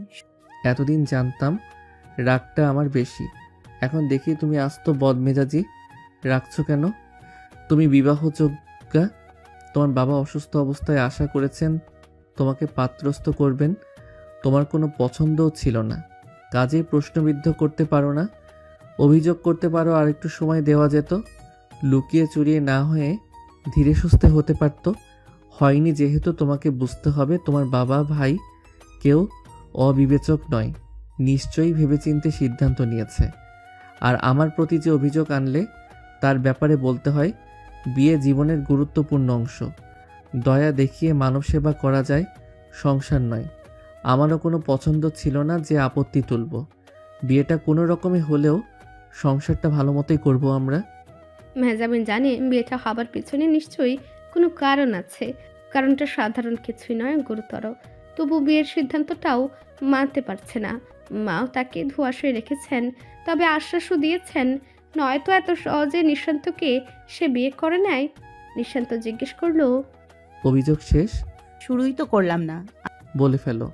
এতদিন জানতাম রাগটা আমার বেশি, এখন দেখি তুমি আস্ত বদমেজাজি। রাখছো কেন? তুমি বিবাহযোগ্যা, তোমার বাবা অসুস্থ অবস্থায় আশা করেছেন তোমাকে পাত্রস্থ করবেন, তোমার কোনো পছন্দও ছিল না, কাজেই প্রশ্নবিদ্ধ করতে পারো না, অভিযোগ করতে পারো। আর একটু সময় দেওয়া যেত, লুকিয়ে চুরিয়ে না হয়ে ধীরে সুস্থে হতে পারতো। হয়নি যেহেতু তোমাকে বুঝতে হবে তোমার বাবা ভাই কেউ অবিবেচক নয়, নিশ্চয়ই ভেবেচিন্তে সিদ্ধান্ত নিয়েছে। আর আমার প্রতি যে অভিযোগ আনলে তার ব্যাপারে বলতে হয়, বিয়ে জীবনের গুরুত্বপূর্ণ অংশ, দয়া দেখিয়ে মানব সেবা করা যায়, সংসার নয়। আমারও কোনো পছন্দ ছিল না যে আপত্তি তুলব। বিয়েটা কোনো রকমে হলেও সংসারটা ভালো মতোই করবো আমরা। মেহজাবিন জানে বিয়েটা হবার পিছনে নিশ্চয়ই কোনো কারণ আছে। কারণটা সাধারণ কিছুই নয়, গুরুতর। তবু বিয়ের সিদ্ধান্তটাও মানতে পারছে না। মাও তাকে ধোঁয়াশায় রেখেছেন, তবে আশ্বাসও দিয়েছেন নয়তো এত সহজে নিঃশান্তকে সে বিয়ে করে নেয়। নিঃশান্ত জিজ্ঞেস করলো, অভিযোগ শেষ? শুরুই তো করলাম না। বলে ফেলো।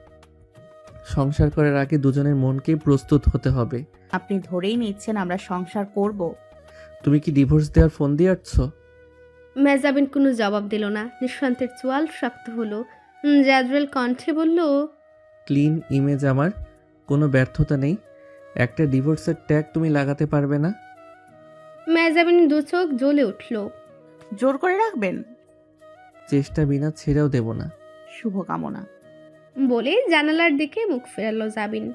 সংসার করার আগে দুজনের মনকে প্রস্তুত হতে হবে। আপনি ধরেই নিচ্ছেন আমরা সংসার করব? তুমি কি ডিভোর্স দেওয়ার ফোন দিয়ে আসছো? মেহজাবিন কোনো জবাব দিল না। নিঃশান্তের চোয়াল শক্ত হলো। জাজওয়েল কণ্ঠে বলল, ক্লিন ইমেজ আমার, কোনো ব্যর্থতা নেই। একটা ডিভোর্সের ট্যাগ তুমি লাগাতে পারবে না। মেহজাবিন দু চোখ জ্বলে উঠল। জোর করে রাখবেন? চেষ্টা বিনা ছেড়েও দেব না। শুভকামনা। বলে জানালার দিকে মুখ ফেরালো জাবিন।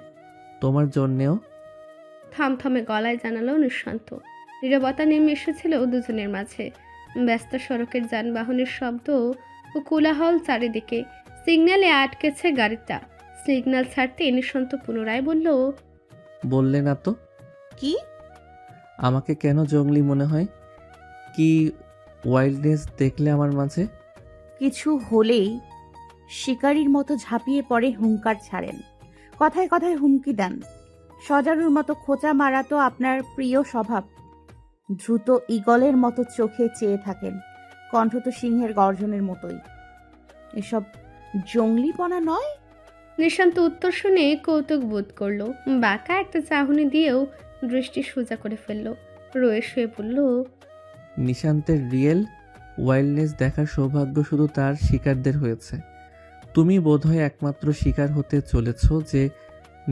তোমার জন্যেও। থমথমে গলায় জানালো নিঃশান্ত। নীরবতা নেমে এসেছিল দুজনের মাঝে। ব্যস্ত সড়কের যানবাহনের শব্দ ও কোলাহল চারিদিকে। সিগন্যালে আটকেছে গাড়িটা। সিগন্যাল ছাড়তে নিঃশান্ত পুনরায় বলল, বললে না তো। কি? আমাকে কেন জঙ্গলি মনে হয়? কি ওয়াইল্ডনেস দেখলে আমার মাঝে? কিছু হলেই শিকারীর মতো ঝাঁপিয়ে পড়ে, হুঙ্কার ছাড়েন, কথায় কথায় হুমকি দেন। সজারুর মতো খোঁচা মারা তো আপনার প্রিয় স্বভাব। দ্রুত ঈগলের মতো চোখে চেয়ে থাকেন, কণ্ঠ তো সিংহের গর্জনের মতোই। এসব জঙ্গলিপনা নয়? নিঃশান্ত উত্তর শুনে কৌতুক বোধ করলো। বাঁকা একটা চাহনি দিয়েও দৃষ্টি সোজা করে ফেললো। রয়ে শুয়ে বলল, নিশান্তের রিয়েল ওয়াইল্ডনেস দেখার সৌভাগ্য শুধু তার শিকারদের হয়েছে। তুমি বোধহয় একমাত্র শিকার হতে চলেছ যে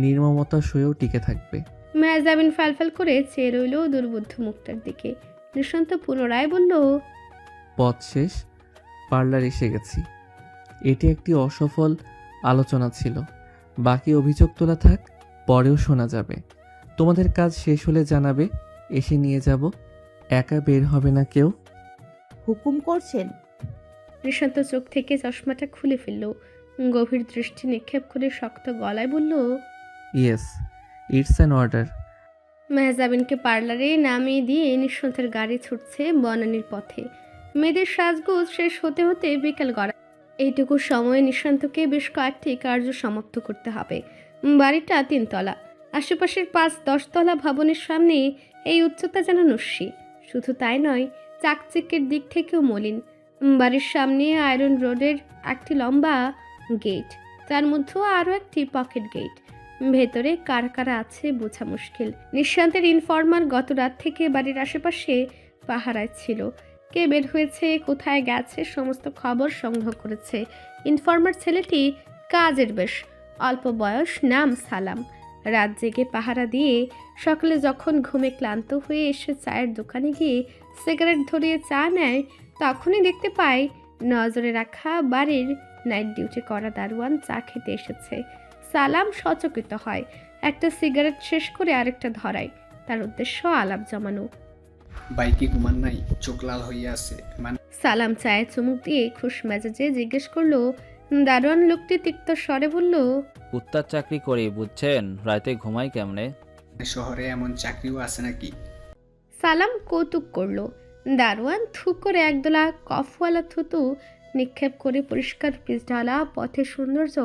নির্মমতা সয়েও টিকে থাকবে। মেহজাবিন ফালফাল করে চেয়ে রইল দুর্বুদ্ধ মুখটার দিকে। নিঃশান্ত পুনরায় বলল, পথ শেষ, পার্লার এসে গেছি। এটি একটি অসফল আলোচনা ছিল, বাকি অভিযোগ তোলা থাক, পরেও শোনা যাবে। তোমাদের কাজ শেষ হলে জানাবে, এসে নিয়ে যাব। একা বের হবে না কেউ। হুকুম করছেন? নিঃশান্ত চোখ থেকে চশমাটা খুলে ফেলল। গভীর দৃষ্টি নিক্ষেপ করে শক্ত গলায় বলল, ইয়েস, ইটস অ্যান অর্ডার। মেহজাবিনকে পার্লারে নামিয়ে দিয়ে নিঃশান্তের গাড়ি ছুটছে বনানীর পথে। মেয়েদের সাজগোজ শেষ হতে হতে বিকেল গড়া। এইটুকু সময়ে নিঃশান্তকে বেশ কয়েকটি কার্য সমাপ্ত করতে হবে। বাড়িটা 3 তলা। আশেপাশের 5-10 তলা ভবনের সামনে এই উচ্চতা যেন নস্যি। শুধু তাই নয়, চাকচিক্যের দিক থেকেও মলিন। বাড়ির সামনে আয়রন রোডের একটি লম্বা গেট, তার মধ্যেও আরও একটি পকেট গেট। ভেতরে কারা কারা আছে বোঝা মুশকিল। নিঃশান্তের ইনফরমার গত রাত থেকে বাড়ির আশেপাশে পাহারায় ছিল। কে বের হয়েছে, কোথায় গেছে, সমস্ত খবর সংগ্রহ করেছে। ইনফরমার ছেলেটি কাজের বেশ, অল্প বয়স, নাম সালাম। রাত জেগে পাহারা দিয়ে সকালে যখন ঘুমে ক্লান্ত হয়ে এসে চায়ের দোকানে গিয়ে সিগারেট ধরিয়ে চা নেয়, তখনই দেখতে পায় নজরে রাখা বাড়ির নাইট ডিউটি করা দারোয়ান চা খেতে এসেছে। সালাম সচকিত হয়, একটা সিগারেট শেষ করে আরেকটা ধরায়। তার উদ্দেশ্য আলাপ জমানো। বাইকে ঘুমান নাই, চোখ লাল হইয়া আছে মানে? সালাম চায়ে চুমুক দিয়ে খুশ মেজাজে জিজ্ঞেস করলো। দারোয়ান লোকটি তিক্ত স্বরে বলল, কুত্তার চাকরি করি বুঝছেন, রাতে ঘুমাই কেমনে? শহরে এমন চাকরিও আছে নাকি? সালাম কৌতুক করলো। দারোয়ান থু করে একদলা কফওয়ালা থুতু নিক্ষেপ করে পরিষ্কার পিচঢালা পথের সৌন্দর্য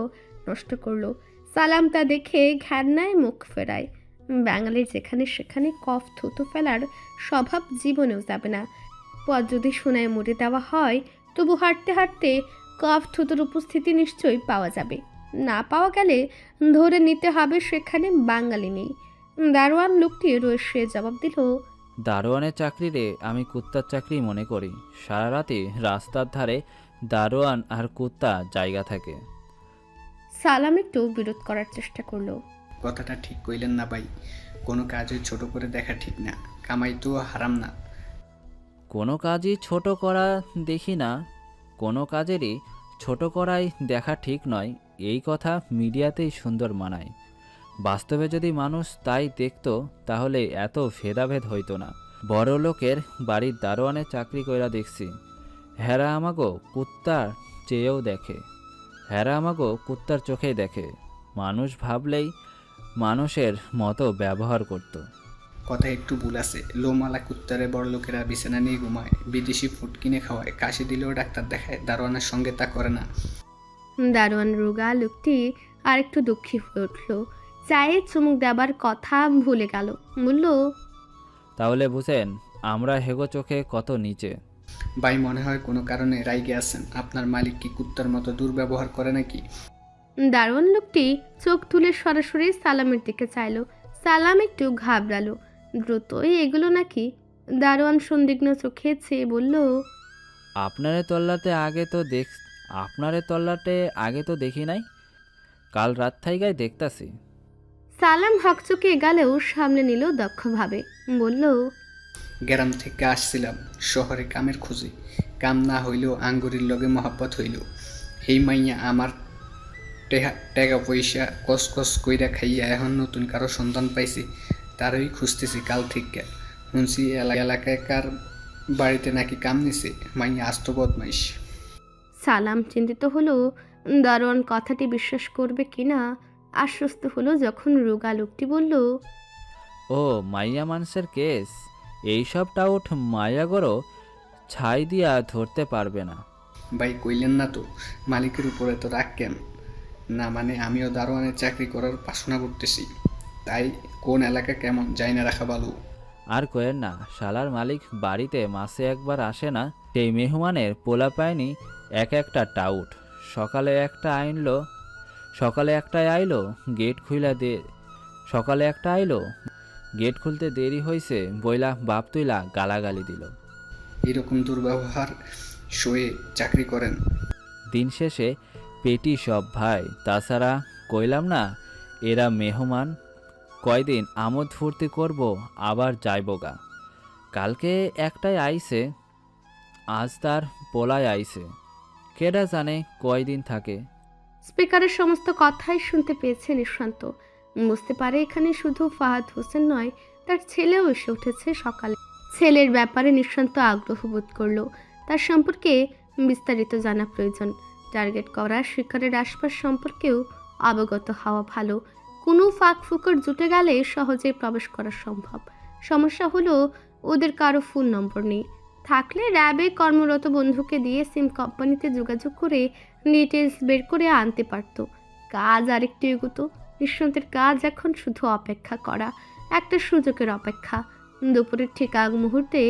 নষ্ট করলো। সালাম তা দেখে ঘ্যান্নায় মুখ ফেরায়। বাঙালির যেখানে সেখানে কফ থুতু ফেলার স্বভাব জীবনেও যাবে না। পথ যদি সোনায় মুড়ে দেওয়া হয়, তবু হাঁটতে হাঁটতে কফ থুতুর উপস্থিতি নিশ্চয়ই পাওয়া যাবে। না পাওয়া গেলে ধরে নিতে হবে সেখানে বাঙালি নেই। দারোয়ান লোকটি রয়েছে জবাব দিল, দারোয়ানের চাকরি রে আমি কুত্তার চাকরি মনে করি। সারা রাতে রাস্তার ধারে দারোয়ান আর কুত্তা জায়গা থাকে। সালাম একটু বিরোধ করার চেষ্টা করলো। কথাটা ঠিক কইলেন না ভাই, কোনো কাজই ছোট করে দেখা ঠিক না, কামাই তো হারাম না। কোনো কাজই ছোট করা দেখি না, কোনো কাজেরই ছোট করাই দেখা ঠিক নয়। এই কথা মিডিয়াতেই সুন্দর মানায়, বাস্তবে যদি মানুষ তাই দেখতো তাহলে এত ভেদাভেদ হইতো না। বড় লোকের বাড়ির দারোয়ানের চাকরি কইরা দেখছি, হেরা আমাগো কুত্তার চেয়েও দেখে, হেরা আমাগো কুত্তার চোখেই দেখে। মানুষ ভাবলেই মানুষের মতো ব্যবহার করত। কথা একটু ভুল আছে, লোমালা কুত্তারে বড় লোকেরা বিছানা নিয়ে ঘুমায়, বিদেশি ফুড কিনে খাওয়ায়, কাশি দিলেও ডাক্তার দেখায়, দারোয়ানের সঙ্গে তা করে না। দারোয়ান রোগা লোকটি আর একটু দুঃখী হয়ে উঠল। চায়ে চুমুক দেবার কথা ভুলে গেল। বলল, তাহলে বুঝেন আমরা হেগো চোখে কত নিচে। ভাই মনে হয় কোনো কারণে রাইগে আছেন, আপনার মালিক কি কুত্তার মতো দুর্ব্যবহার করে নাকি? দারোয়ান লোকটি চোখ তুলে সরাসরি সালামের দিকে চাইল। সালাম একটু ঘাবড়ালো। দ্রুতই এগুলো নাকি? দারোয়ান সন্দিগ্ন চোখে চেয়ে বলল, আপনারে তল্লাটে আগে তো দেখি নাই, কাল রাত থাইগায় দেখতাছি। সালাম হকচকে গেলেও সামনে নিল দক্ষভাবে। বলল, গ্রাম থেকে আসছিলাম শহরে কামের খোঁজে, কাম না হইলেও আঙ্গুরির লগে মহাব্বত হইল। এই মাইয়া আমার টাকা পয়সা কস কইরা খাইয়া এখন নতুন কারো সন্তান পাইছি, তারই খুঁজতেছি কাল থেকে। শুনছি এলাকায় কার বাড়িতে নাকি কাম নিছে, মাইয়া আস্ত বদমাইশ। সালাম চিন্তিত হলো দারোয়ান কথাটি বিশ্বাস করবে কিনা। আশ্বস্ত হলো যখন রোগা লোকটি বলল, ও মাইয়া মানুষের কেস, এইসব টাউট মায়াগরও ছাই দিয়া ধরতে পারবে না। ভাই কইলেন না তো, মালিকের উপরে তো রাগ কেন? না মানে আমিও দারোয়ানের চাকরি করার বাসনা করতেছি, তাই কোন এলাকা কেমন যাই না রাখা ভালো। আর কয়েন না, শালার মালিক বাড়িতে মাসে একবার আসে না, সেই মেহমানের পোলা পায়নি এক একটা টাউট। সকালে একটা আইলো গেট খুলতে দেরি হয়েছে বইলা বাপ তুইলা গালাগালি দিল। এরকম দুর্ব্যবহার সয়ে চাকরি করেন? দিন শেষে পেটি সব ভাই, তাছাড়া কইলাম না এরা মেহমান, কয়দিন আমোদ ফুর্তি করব আবার যাইবগা। কালকে একটাই আইছে, আজ তার পোলায় আইছে, কেডা জানে কয়দিন থাকে। স্পিকারের সমস্ত কথাই শুনতে পেয়েছে নিঃশান্ত। বুঝতে পারে এখানে শুধু ফাহাদ হোসেন নয়, তার ছেলেও এসে উঠেছে সকালে। ছেলের ব্যাপারে নিঃশান্ত আগ্রহ বোধ করলো। তার সম্পর্কে বিস্তারিত জানা প্রয়োজন। টার্গেট করা শিকারের আশপাশ সম্পর্কেও অবগত হওয়া ভালো। কোনো ফাঁক ফুকর জুটে গেলে সহজেই প্রবেশ করা সম্ভব। সমস্যা হলো ওদের কারো ফোন নম্বর নেই। থাকলে র্যাবে কর্মরত বন্ধুকে দিয়ে সিম কোম্পানিতে যোগাযোগ করে ডিটেলস বের করে আনতে পারত। কাজ আরেকটু এগোতো। নিঃশান্তের কাজ এখন শুধু অপেক্ষা করা, একটা সুযোগের অপেক্ষা। দুপুরের ঠিক আগ মুহূর্তে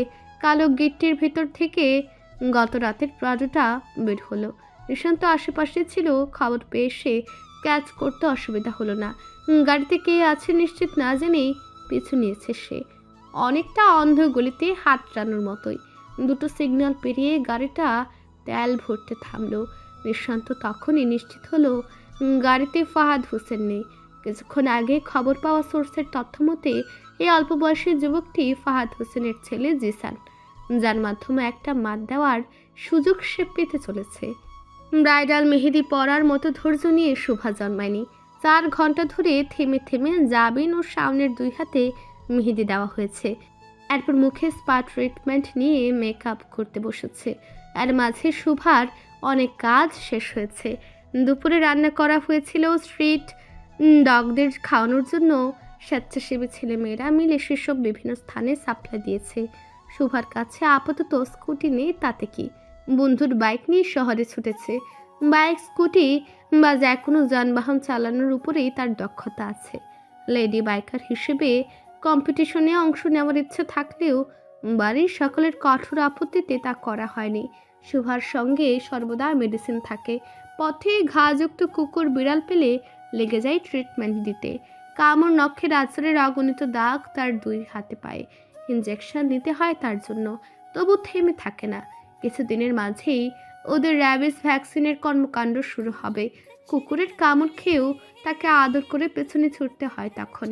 কালো গেটটির ভেতর থেকে গত রাতের প্রাডোটা বের হলো। নিশান্ত আশেপাশে ছিল, খবর পেয়ে সে ক্যাচ করতে অসুবিধা হলো না। গাড়িতে কে আছে নিশ্চিত না জেনেই পিছু নিয়েছে সে, অনেকটা অন্ধ গলিতে হাত টানোর মতোই। দুটো সিগন্যাল পেরিয়ে গাড়িটা তেল ভরতে থামলো। নিশান্ত তখনই নিশ্চিত হলো গাড়িতে ফাহাদ হোসেন নেই। কিছুক্ষণ আগে খবর পাওয়া সোর্সের তথ্য মতে এই অল্প বয়সী যুবকটি ফাহাদ হোসেনের ছেলে জিসান, যার মাধ্যমে একটা মাত দেওয়ার সুযোগ সে পেতে চলেছে। ব্রাইডাল মেহেদি পরার মতো ধৈর্য নিয়ে শুভা জন্মায়নি। 4 ঘন্টা ধরে থেমে থেমে জাবিন ও শাওনের 2 হাতে মেহেদি দেওয়া হয়েছে। এরপর মুখে স্পা ট্রিটমেন্ট নিয়ে মেকআপ করতে বসেছে। এর মাঝে শুভার অনেক কাজ শেষ হয়েছে। দুপুরে রান্না করা হয়েছিল স্ট্রিট ডগদের খাওয়ানোর জন্য। স্বেচ্ছাসেবী ছেলেমেয়েরা মিলে সেসব বিভিন্ন স্থানে সাপ্লাই দিয়েছে। শুভার কাছে আপাতত স্কুটি নেই, তাতে কি, বন্ধুর বাইক নিয়ে শহরে ছুটেছে। বাইক, স্কুটি বা যে কোনো যানবাহন চালানোর উপরেই তার দক্ষতা আছে। লেডি বাইকার হিসেবে কম্পিটিশনে অংশ নেওয়ার ইচ্ছে থাকলেও বাড়ির সকলের কঠোর আপত্তিতে তা করা হয়নি। শুভার সঙ্গে সর্বদা মেডিসিন থাকে। পথে ঘাযুক্ত কুকুর বিড়াল পেলে লেগে যায় ট্রিটমেন্ট দিতে। কামড়, নখের আঁচড়ের অগণিত দাগ তার 2 হাতে পায়ে। ইনজেকশন দিতে হয় তার জন্য, তবু থেমে থাকে না। কিছুদিনের মাঝেই ওদের র্যাবিস ভ্যাকসিনের কর্মকাণ্ড শুরু হবে। কুকুরের কামড় খেয়েও তাকে আদর করে পেছনে ছুটতে হয়। তখন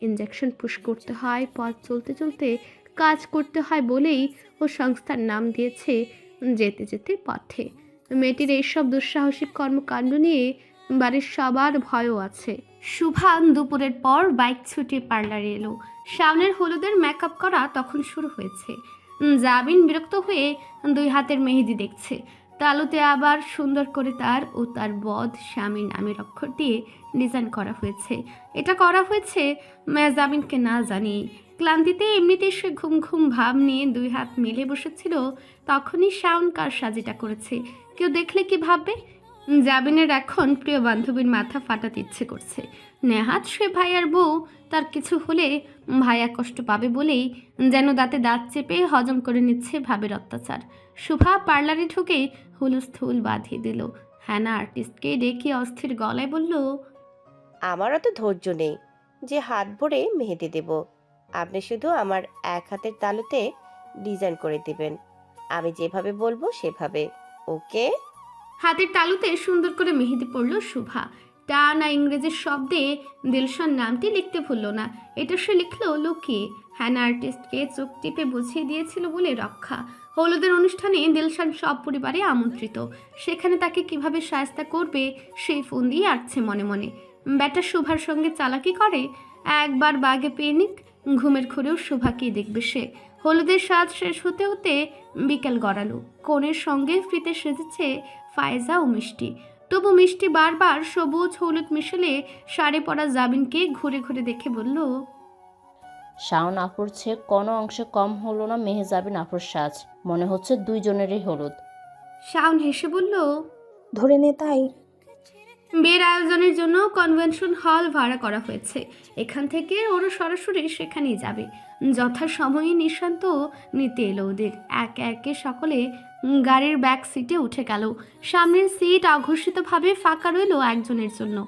ইনজেকশন পুশ করতে হয়, পথ চলতে চলতে কাজ করতে হয় বলেই ও সংস্থার নাম দিয়েছে যেতে যেতে পথে। মেয়েটির এইসব দুঃসাহসিক কর্মকাণ্ড নিয়ে বাড়ির সবার ভয়ও আছে। শুভান দুপুরের পর বাইক ছুটে পার্লারে এলো। সামনের হলুদের মেকআপ করা তখন শুরু হয়েছে। জাবিন বিরক্ত হয়ে 2 হাতের মেহেদি দেখছে। তালুতে আবার সুন্দর করে তার ও তার বদ স্বামী নামের অক্ষর দিয়ে ডিজাইন করা হয়েছে। এটা করা হয়েছে জাবিনকে না জানিয়ে। ক্লান্তিতে এমনিতেই সে ঘুম ঘুম ভাব নিয়ে 2 হাত মেলে বসেছিল। তখনই শাওন কার সাজিটা করেছে। কেউ দেখলে কি ভাববে? জাবিনের এখন প্রিয় বান্ধবীর মাথা ফাটাতে ইচ্ছে করছে। নেহাত সে ভাইয়ার বউ, তার কিছু হলে ভাইয়া কষ্ট পাবে বলেই যেন দাঁতে দাঁত চেপে হজম করে নিচ্ছে ভাবের অত্যাচার। শুভা পার্লারে ঢুকে হুলস্থুল বাঁধিয়ে দিল। হ্যানা আর্টিস্টকে ডেকে অস্থির গলায় বলল, আমারও তো ধৈর্য নেই যে হাত ভরে মেহেদি দেব। আপনি শুধু আমার 1 হাতের তালুতে ডিজাইন করে দিবেন, আমি যেভাবে বলবো সেভাবে, ওকে? হাতের তালুতে সুন্দর করে মেহেদি পড়ল শুভা। টানা ইংরেজি শব্দে দিলশান নামটি লিখতে ভুলল না। এটা সে লিখলো লুকিয়ে। হ্যানা আর্টিস্টকে চোখ টিপে বুঝিয়ে দিয়েছিল বলে রক্ষা। হলুদের অনুষ্ঠানে দিলশান সব পরিবারে আমন্ত্রিত। সেখানে তাকে কিভাবে সাহায্য করবে সেই ফোন দিয়ে আসছে মনে মনে। ব্যাটা শুভার সঙ্গে চালাকি করে, একবার বাগে পেয়ে নিক। ঘুমের ঘুরেও শুভাকেই দেখবে সে। হলুদের সাজ শেষ হতে হতে বিকেল গড়ালো। কনের সঙ্গে ফ্রিতে সেজেছে ফায়েজা ও মিষ্টি। তবু মিষ্টি বারবার সবুজ হলুদ মিশেলে শাড়ি পরা জাবিনকে ঘুরে ঘুরে দেখে বলল, শাওন আপুর চেয়ে কোনো অংশে কম হলো না মেহজাবিন আপুর সাজ, মনে হচ্ছে 2 জনেরই হলুদ। শাওন হেসে বলল, ধরে নে তাই। বিয়ের আয়োজনের জন্য কনভেনশন হল ভাড়া করা হয়েছে। এখান থেকে ওরা সরাসরি সেখানেই যাবে। যথাসময়ে নিশান্ত নিতে এলো ওদের। একে একে সকলে গাড়ির ব্যাক সিটে উঠে গেল। সামনের সিট অঘোষিতভাবে ফাঁকা রইল একজনের জন্য।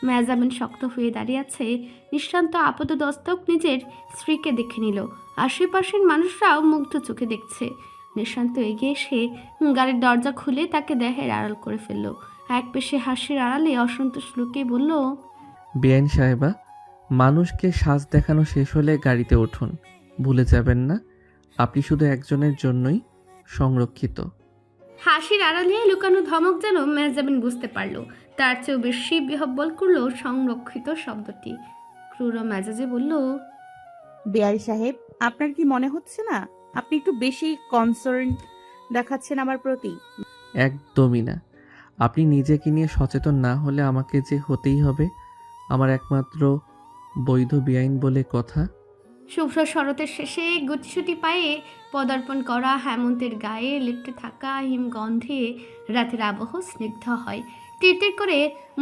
মেজাবিন শক্ত হয়ে দাঁড়িয়ে আছে। নিশান্ত আপাতদস্তক নিজের স্ত্রীকে দেখে নিল। আশেপাশের মানুষরাও মুগ্ধ চোখে দেখছে। নিশান্ত এগিয়ে এসে গাড়ির দরজা খুলে তাকে দেহের আড়াল করে ফেলল। এক পেশে হাসির আড়ালে অসন্তোষ লুকিয়ে বলল, বেআইন সাহেবা, মানুষকে সাজ দেখানো শেষ হলে গাড়িতে উঠুন। ভুলে যাবেন না আপনি শুধু একজনের জন্যই সংরক্ষিত। হাসির আড়ালে লুকানো ধমক যেন মেজাবিন বুঝতে পারল। তার চেয়েও বেশি বিহব্বল করল সংরক্ষিত শব্দটি। ক্রুর মেজাজে বলল, বেআই সাহেব, আপনার কি মনে হচ্ছে না আপনি একটু বেশি কনসার্ন দেখাচ্ছেন আমার প্রতি? একদমই না। আপনি নিজেকে নিয়ে সচেতন না হলে আমাকে যে হতেই হবে। আমার একমাত্র বৈধ বেআইন বলে কথা। শুভ্র শরতের শেষে গুটিসুটি পায়ে পদার্পণ করা হেমন্তের গায়ে লিপ্টে থাকা হিমগন্ধে রাতের আবহ স্নিগ্ধ হয়। তীর করে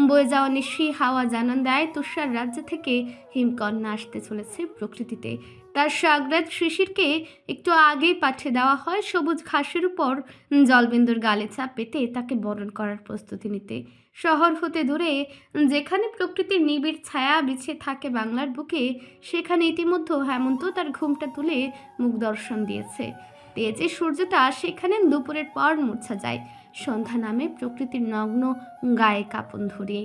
বয়ে যাওয়া নিশি হাওয়া জানান দেয় তুষার রাজ্য থেকে হিমকন্যা আসতে চলেছে প্রকৃতিতে। তার সাগরাত শিশিরকে একটু আগেই পাঠিয়ে দেওয়া হয় সবুজ ঘাসের উপর জলবিন্দুর গালে চাপ পেতে তাকে বরণ করার প্রস্তুতি নিতে। শহর হতে দূরে যেখানে প্রকৃতির নিবিড় ছায়া বিছিয়ে থাকে বাংলার বুকে, সেখানে ইতিমধ্যে হেমন্ত তার ঘুমটা তুলে মুখ দর্শন দিয়েছে। তেজে সূর্যটা সেখানে দুপুরের পর মূর্ছা যায়। সন্ধ্যা নামে প্রকৃতির নগ্ন গায়ে কাপন ধরিয়ে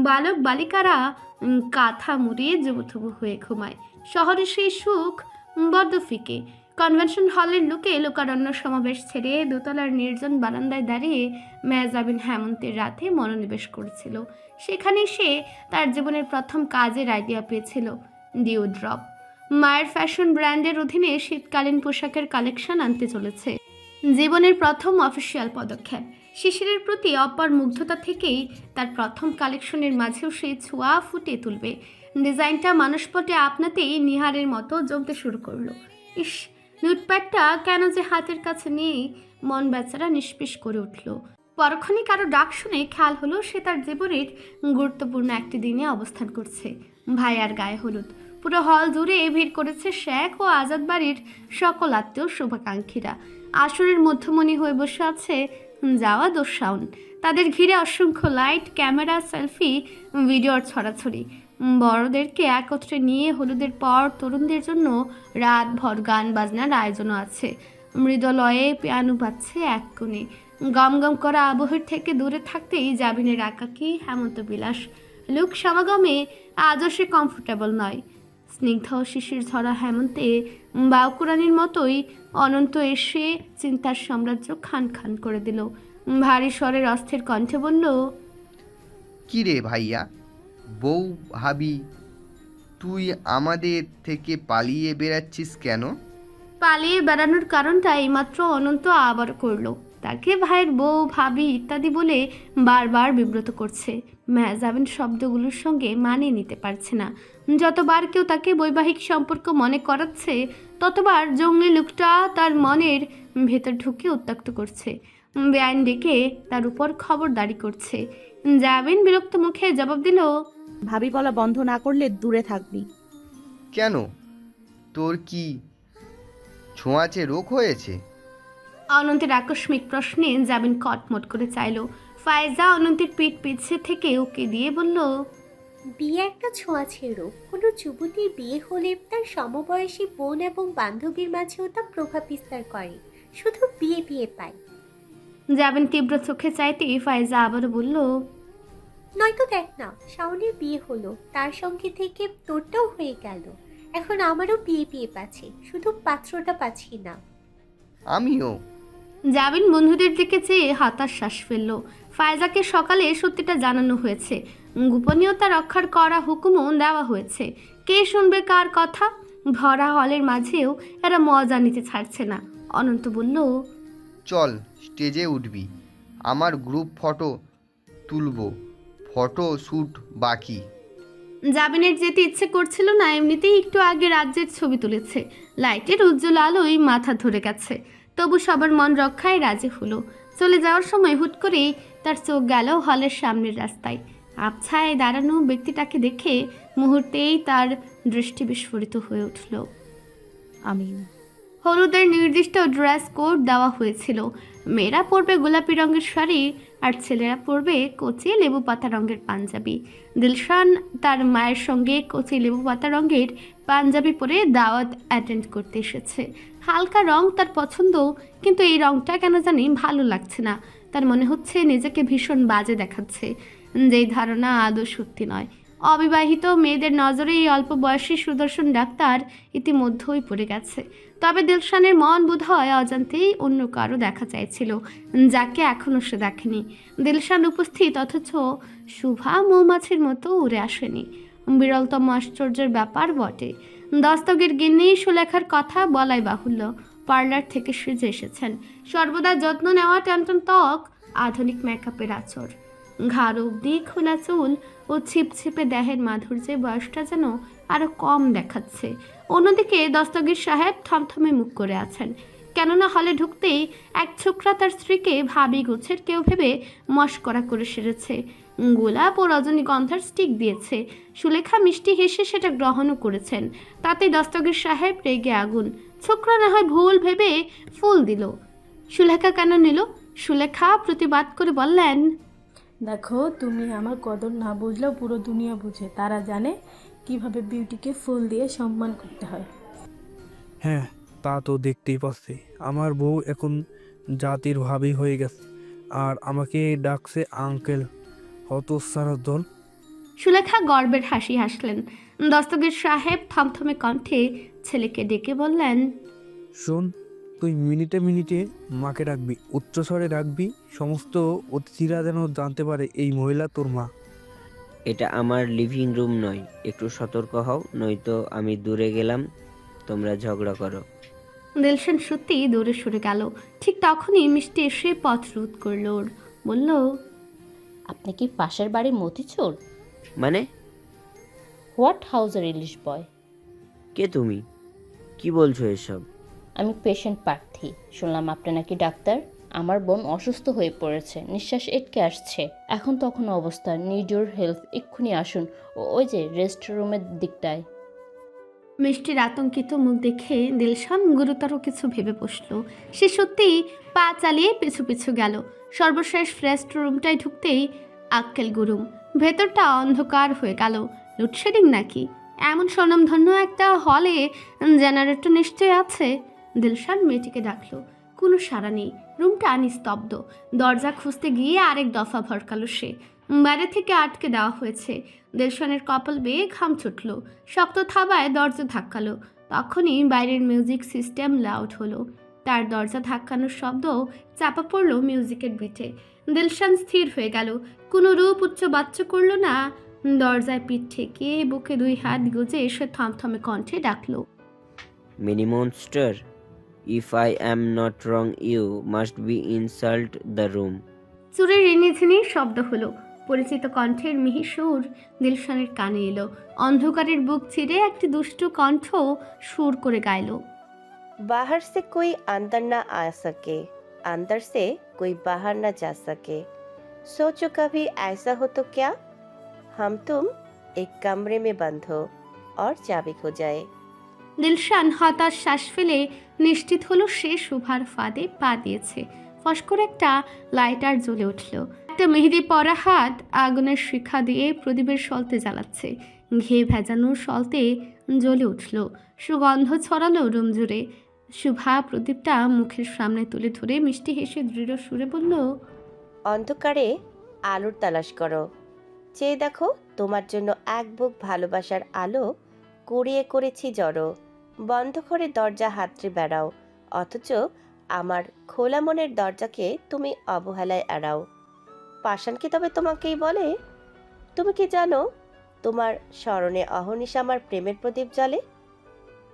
বালক বালিকারা কাঁথা মুড়িয়ে জবুথবু হয়ে ঘুমায়। শহরের সেই সুখ বড্ড ফিকে। কনভেনশন হলের লোকে লোকারণ্য সমাবেশ ছেড়ে দোতলার নির্জন বারান্দায় দাঁড়িয়ে মেহজাবিন হেমন্তের রাতে মনোনিবেশ করেছিল। সেখানে সে তার জীবনের প্রথম কাজের আইডিয়া পেয়েছিল, ডিওড্রপ। মায়ের ফ্যাশন ব্র্যান্ডের অধীনে শীতকালীন পোশাকের কালেকশন আনতে চলেছে। জীবনের প্রথম অফিসিয়াল পদক্ষেপ। শিশিরের প্রতি অপার মুগ্ধতা থেকেই তার প্রথম কালেকশনের মাঝেও সেই ছোঁয়া ফুটিয়ে তুলবে। ডিজাইনটা মানুষপটে আপনাতেই নিহারের মতো জমতে শুরু করলো। ইস, নোটপ্যাডটা কেন যে হাতের কাছে নিয়েই মন বেচারা নিষ্পিস করে উঠল। পরক্ষণে কারো ডাক শুনে খেয়াল হলো সে তার জীবনের গুরুত্বপূর্ণ একটি দিনে অবস্থান করছে। ভাইয়ার গায়ে হলুদ। পুরো হল জুড়ে ভিড় করেছে শেখ ও আজাদ বাড়ির সকল আত্মীয় শুভাকাঙ্ক্ষীরা। আসরের মধ্যমণি হয়ে বসে আছে জাওয়াদ ও শাওন। তাদের ঘিরে অসংখ্য লাইট, ক্যামেরা, সেলফি, ভিডিওর ছড়াছড়ি। বড়দেরকে একত্রে নিয়ে হলুদের পর তরুণদের জন্য রাতভর গান বাজনার আয়োজনও আছে। মৃদলয়ে পিয়ানো বাজছে এক কোণে। গম গম করা আবহের থেকে দূরে থাকতেই জাবিনের একাকী হেমন্ত বিলাস। লোক সমাগমে আজও সে কমফোর্টেবল নয়। স্নিগ্ধ শিশির ঝরা হেমন্তে বাউকুরানির মতোই অনন্ত এসে চিন্তার সাম্রাজ্য খান খান করে দিল। ভারী স্বরের অস্থির কণ্ঠে বলল, কি রে ভাইয়া, বউ ভাবি তুই আমাদের থেকে পালিয়ে বেড়াচ্ছিস কেন? পালিয়ে বেড়ানোর কারণটা এইমাত্র অনন্ত আবার করলো। তাকে ভাইয়ের বউ, ভাবি ইত্যাদি বলে বারবার বিব্রত করছে। মেহজাবিন শব্দগুলোর সঙ্গে মানিয়ে নিতে পারছে না। যতবার কেউ তাকে বৈবাহিক সম্পর্ক মনে করাচ্ছে, ততবার জঙ্গলি লোকটা তার মনের ভেতর ঢুকে উত্ত্যক্ত করছে। বেআইন ডেকে তার উপর খবরদারি করছে। জাবিন বিরক্ত মুখে জবাব দিল, ভাবি বলা বন্ধ না করলে দূরে থাকবি। কেন, তোর কি ছোঁয়াচে রোগ হয়েছে? অনন্তের আকস্মিক প্রশ্নে জাবিন কটমট করে চাইল। ফায়জা অনন্তের পিঠ পিছে থেকে ওকে দিয়ে বলল, বিয়ে একটা ছোঁয়াচে রোগ। কোনো যুবতীর বিয়ে হলে তার সমবয়সী বোন এবং বান্ধবীর মাঝেও তা প্রভাব বিস্তার করে। শুধু বিয়ে বিয়ে পায়। জাবিন তীব্র চোখে চাইতে ফায়জা আবারও বলল, নয়তো দেখ না, শাওনের বিয়ে হলো, তার সঙ্গে থেকে তোরটাও হয়ে গেল। এখন আমারও বিয়ে বিয়ে পাচ্ছে, শুধু পাত্রটা পাচ্ছি না। আমিও। জাবিন বন্ধুদের দিকে চেয়ে হতাশ শ্বাস ফেলল। ফায়জাকে সকালে সত্যিটা জানানো হয়েছে। গোপনীয়তা রক্ষার করা হুকুমও দেওয়া হয়েছে। কে শুনবে কার কথা? ভরা হলের মাঝেও এরা মজা নিতে ছাড়ছে না। অনন্ত বলল, চল স্টেজে উঠবি, আমার গ্রুপ ফটো তুলব, ফটো শ্যুট বাকি। জাবিনের যেতে ইচ্ছে করছিল না। এমনিতেই একটু আগে রাজ্যের ছবি তুলেছে। লাইটের উজ্জ্বল আলোয় মাথা ধরে গেছে। তবু সবার মন রক্ষায় রাজি হলো। চলে যাওয়ার সময় হুট করেই তার চোখ গেল হলের সামনের রাস্তায়। আবছায় দাঁড়ানো ব্যক্তিটাকে দেখে মুহূর্তেই তার দৃষ্টি বিস্ফোরিত হয়ে উঠল। আমিন। হলুদের নির্দিষ্ট ড্রেস কোড দেওয়া হয়েছিল। মেয়েরা পরবে গোলাপি রঙের শাড়ি আর ছেলেরা পরবে কচি লেবু পাতা রঙের পাঞ্জাবি। দিলশান তার মায়ের সঙ্গে কচি লেবু পাতা রঙের পাঞ্জাবি পরে দাওয়াত অ্যাটেন্ড করতে এসেছে। হালকা রং তার পছন্দ, কিন্তু এই রংটা কেন জানি ভালো লাগছে না। তার মনে হচ্ছে নিজেকে ভীষণ বাজে দেখাচ্ছে, যেই ধারণা আদৌ সত্যি নয়। অবিবাহিত মেয়েদের নজরে এই অল্প বয়সী সুদর্শন ডাক্তার ইতিমধ্যেই পড়ে গেছে। তবে দিলশানের মন বোধ হয় অজান্তেই অন্য কারো দেখা চাইছিল, যাকে এখনও সে দেখেনি। দিলশান উপস্থিত, অথচ শুভা মৌমাছির মতো উড়ে আসেনি। বিরলতম আশ্চর্যের ব্যাপার বটে। দস্তগীর গিন্নি সুলেখার কথা বলাই বাহুল্য। পার্লার থেকে সেজে এসেছেন। সর্বদা যত্ন নেওয়া টনটন ত্বক, আধুনিক মেকআপের আচর, ঘাড় অবধি খোলা চুল ও ছিপছিপে দেহের মাধুর্যে বয়সটা যেন আরো কম দেখাচ্ছে। অন্যদিকে দস্তগীর সাহেব থমথমে মুখ করে আছেন। কেননা হলে ঢুকতেই এক ছোকরা তার স্ত্রীকে ভাবি গোছের কেউ ভেবে মশকরা করে সেরেছে। গোলাপ ও রজনীগন্ধার স্টিক দিয়েছে। সুলেখা মিষ্টি হেসে সেটা গ্রহণও করেছেন। তাতে দস্তগীর সাহেব রেগে আগুন। ছোকরা না হয় ভুল ভেবে ফুল দিল। সুলেখা কেন নিল? সুলেখা প্রতিবাদ করে বললেন, দেখো, তুমি আমার কদর না বুঝলেও পুরো দুনিয়া বুঝে। তারা জানে কিভাবে বিউটিকে ফুল দিয়ে সম্মান করতে হয়। হ্যাঁ, তা তো দেখতেই পাচ্ছি। আমার বউ এখন জাতির ভাবি হয়ে গেছে, আর আমাকে ডাকছে আঙ্কেল। হতচ্ছাড়ার দল। সুলেখা গর্বের হাসি হাসলেন। দস্তগীর সাহেব থমথমে কণ্ঠে ছেলেকে ডেকে বললেন, শোন, তুই মিনিটে মিনিটে মাকে রাখবি, উচ্চস্বরে রাখবি। সমস্ত অতিথিরা যেন জানতে পারে এই মহিলা তোর মা। এটা আমার লিভিং রুম নয়, একটু সতর্ক হও, নয়তো আমি দূরে গেলাম, তোমরা ঝগড়া করো। দিলশান সত্যি দৌড়ে সরে গেল। ঠিক তখনই মিষ্টি এসে পথ রোধ করল ওর। বলল, আপনি কি পাশের বাড়ির মতিচোর? মানে? হোয়াট হাউজের ইলিশ বয়? কে তুমি? কি বলছো এসব? আমি পেশেন্ট প্রার্থী। শুনলাম আপনি নাকি ডাক্তার। আমার বোন অসুস্থ হয়ে পড়েছে, নিঃশ্বাস এটকে আসছে। এখন তখন অবস্থা, নিড ইউর হেল্প। এক্ষুনি আসুন, ওই যে রেস্ট রুমের দিকটায়। মিষ্টির আতঙ্কিত মুখ দেখে দিলশান গুরুতর কিছু ভেবে বসল। সে সত্যিই পা চালিয়ে পিছু পিছু গেল। সর্বশেষ রেস্ট রুমটায় ঢুকতেই আক্কেল গুরুম। ভেতরটা অন্ধকার হয়ে গেল। লোডশেডিং নাকি? এমন স্বনামধন্য একটা হলে জেনারেটর নিশ্চয় আছে। দিলশান মেয়েটিকে ডাকলো, কোনো সাড়া নেই। রুমটা নিস্তব্ধ। দরজা খুঁজতে গিয়ে আরেক দফা ভরকালো সে। বাইরে থেকে আটকে দেওয়া হয়েছে। দিলশানের কপাল বেয়ে ঘাম ছুটল। শক্ত থাবায় দরজা ধাক্কালো। তখনই বাইরের মিউজিক সিস্টেম লাউড হলো। তার দরজা ধাক্কানোর শব্দ চাপা পড়ল মিউজিকের বিটে। দিলশান স্থির হয়ে গেল। কোনো রূপ উচ্চ বাচ্চা করলো না। দরজায় পিঠ ঠেকিয়ে বুকে দুই হাত গুজে এসে থমথমে কণ্ঠে ডাকলো, mini monster, if I am not wrong you must be insult the room. চুরের রিনিঝিনি শব্দ হলো। পরিচিত কণ্ঠের মিহি সুর দিলশানের কানে এলো। অন্ধকারের বুক চিরে একটি দুষ্টু কণ্ঠ সুর করে গাইল, बाहर से कोई अंदर ना आ सके, अंदर से कोई बाहर ना जा सके। सोचो कभी ऐसा हो तो क्या, हम तुम एक कमरे में बंद हो और चाबी खो जाए। দিলশান হতাশ শ্বাস ফেলে নিশ্চিত হলো সে শুভার ফাঁদে পা দিয়েছে। ফস করে একটা লাইটার জ্বলে উঠল। একটা মেহেদি পরা হাত আগুনের শিখা দিয়ে প্রদীপের সলতে জ্বালাচ্ছে। ঘে ভেজানো সলতে জ্বলে উঠল। সুগন্ধ ছড়ালো রুম জুড়ে। শুভা প্রদীপটা মুখের সামনে তুলে ধরে মিষ্টি হেসে দৃঢ় সুরে বলল, অন্ধকারে আলোর তালাশ করো, চেয়ে দেখো তোমার জন্য এক বুক ভালোবাসার আলো কুড়িয়ে করেছি জড়ো। বন্ধ করে দরজা হাতড়ে বেড়াও, অথচ আমার খোলা মনের দরজাকে তুমি অবহেলায় এড়াও। পাষাণ কি তবে তোমাকেই বলে? তুমি কি জানো তোমার স্মরণে অহর্নিশে আমার প্রেমের প্রদীপ জ্বলে?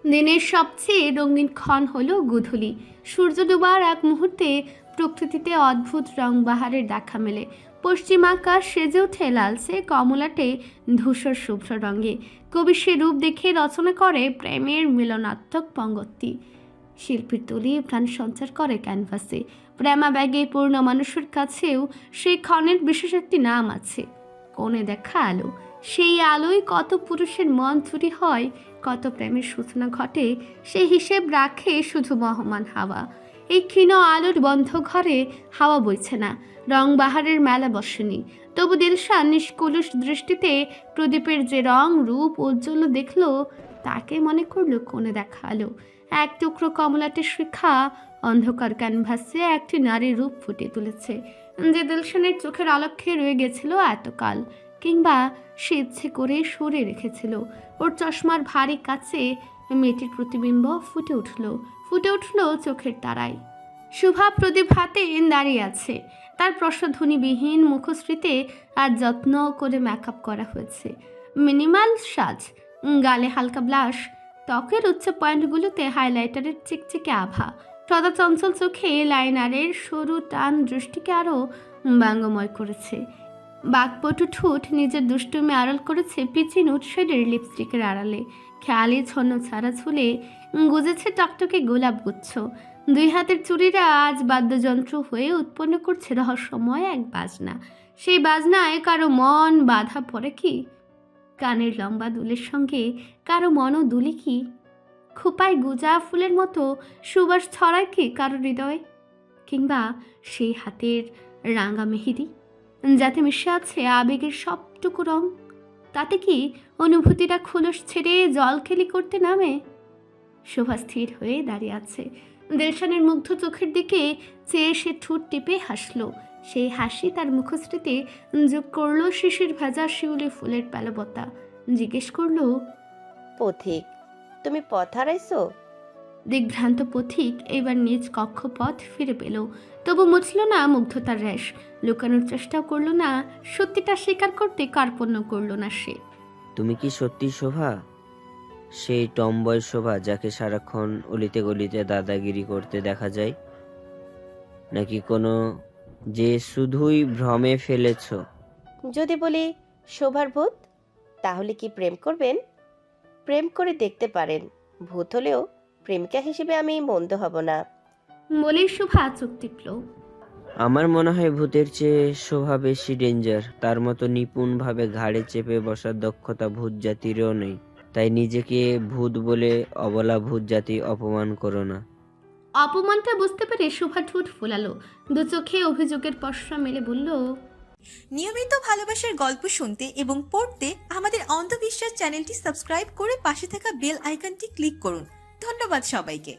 দিনের সবচেয়ে রঙিন ক্ষণ হলো গোধূলি। সূর্য ডোবার এক মুহূর্তে প্রকৃতিতে অদ্ভুত রং বাহারের দেখা মেলে। পশ্চিম আকাশ সেজে ওঠে লালচে কমলাটে ধূসর শুভ্র রঙে। কবি সে রূপ দেখে রচনা করে প্রেমের মিলনাত্মক পঙ্গক্তি। শিল্পীর তুলি প্রাণ সঞ্চার করে ক্যানভাসে। প্রেমা ব্যাগে পূর্ণ মানুষের কাছেও সেই ক্ষণের বিশেষ একটি নাম আছে, কোণে দেখা আলো। সেই আলোয় কত পুরুষের মন চুরি হয়, কত প্রেমের সূচনা ঘটে, সেই হিসেব রাখে শুধু বহমান হাওয়া। এই ক্ষীণ আলোর বন্ধ ঘরে হাওয়া বইছে না, রং বাহারের মেলা বসেনি। তবু দিলশান নিষ্কলুষ দৃষ্টিতে প্রদীপের যে রং রূপ উজ্জ্বল দেখল, তাকে মনে করলো কোণে দেখা আলো। এক টুকরো কমলাটে শিখা অন্ধকার ক্যানভাসে একটি নারীর রূপ ফুটিয়ে তুলেছে, যে দিলশানের চোখের অলক্ষ্যে রয়ে গেছিল এতকাল, কিংবা সে ইচ্ছে করে সরে রেখেছিল। ওর চশমার ভারী কাছে মেয়েটির প্রতিবিম্ব ফুটে উঠল চোখের তারায়। শুভা প্রদীপ হাতে দাঁড়িয়ে আছে। তার প্রসাধনীবিহীন মুখশ্রীতে আর যত্ন করে মেকআপ করা হয়েছে। মিনিমাল সাজ, গালে হালকা ব্লাশ, ত্বকের উচ্চ পয়েন্টগুলোতে হাইলাইটারের চিকচিকে আভা। সদা চঞ্চল চোখে লাইনারের সরু টান দৃষ্টিকে আরও ব্যঙ্গময় করেছে। বাকপটু ঠোঁট নিজের দুষ্টুমি আড়াল করেছে পিচি নুট শেডের লিপস্টিকের আড়ালে। খেয়ালি ছন্ন ছাড়া ঝুলে গুজেছে টকটকে গোলাপ গুচ্ছ। দুই হাতের চুড়িরা আজ বাদ্যযন্ত্র হয়ে উৎপন্ন করছে রহস্যময় এক বাজনা। সেই বাজনায় কারো মন বাধা পড়ে কি? কানের লম্বা দুলের সঙ্গে কারো মনও দুলে কি? খোপায় গুজা ফুলের মতো সুবাস ছড়ায় কি কারো হৃদয়ে? কিংবা সেই হাতের রাঙা মেহেদি, যাতে মিশে আছে আবেগের সবটুকু রং? তাতে কি অনুভূতিটা খোলস ছেড়ে জলখেলি করতে নামে? শোভা স্থির হয়ে দাঁড়িয়ে আছে। দিলশানের মুগ্ধ চোখের দিকে চেয়ে সে ঠোঁট টিপে হাসল। সেই হাসি তার মুখশ্রীতে যোগ করলো শিশির ভেজা শিউলি ফুলের প্যালবতা। জিজ্ঞেস করলো, পথিক, তুমি পথ হারাইছো? দিগ্ভ্রান্ত পথিক এবার নিজ কক্ষপথ ফিরে পেল। তবু মুছল না মুগ্ধতার রেশ, লুকানোর চেষ্টাও করলো না, সত্যিটা স্বীকার করতে কার্পণ্য করলো না সে। তুমি কি সত্যি শোভা? সেই টমবয় শোভা যাকে সারাক্ষণ অলিতে গলিতে দাদাগিরি করতে দেখা যায়? নাকি কোনো যে শুধুই ভ্রমে ফেলেছ? যদি বলি শোভার ভূত, তাহলে কি প্রেম করবেন? প্রেম করে দেখতে পারেন। ভূত হলেও প্রেমিকা হিসেবে আমি মন্দ হব না। বলেই শোভা চোখ টিপল। আমার মনে হয় ভূতের চেয়ে শোভা বেশি ডেঞ্জার। তার মতো নিপুণভাবে ঘাড়ে চেপে বসার দক্ষতা ভূত জাতিরও নেই। তাই নিজেকে ভূত বলে অবলা ভূত জাতি অপমান করো না। অপমানটা বুঝতে পেরে শোভা ঠোঁট ফোলালো, দু চোখে অভিযোগের পশরা মেলে বলল, নিয়মিত ভালোবাসার গল্প শুনতে এবং পড়তে আমাদের অন্ধবিশ্বাস চ্যানেলটি সাবস্ক্রাইব করে পাশে থাকা বেল আইকনটি ক্লিক করুন। ধন্যবাদ সবাইকে।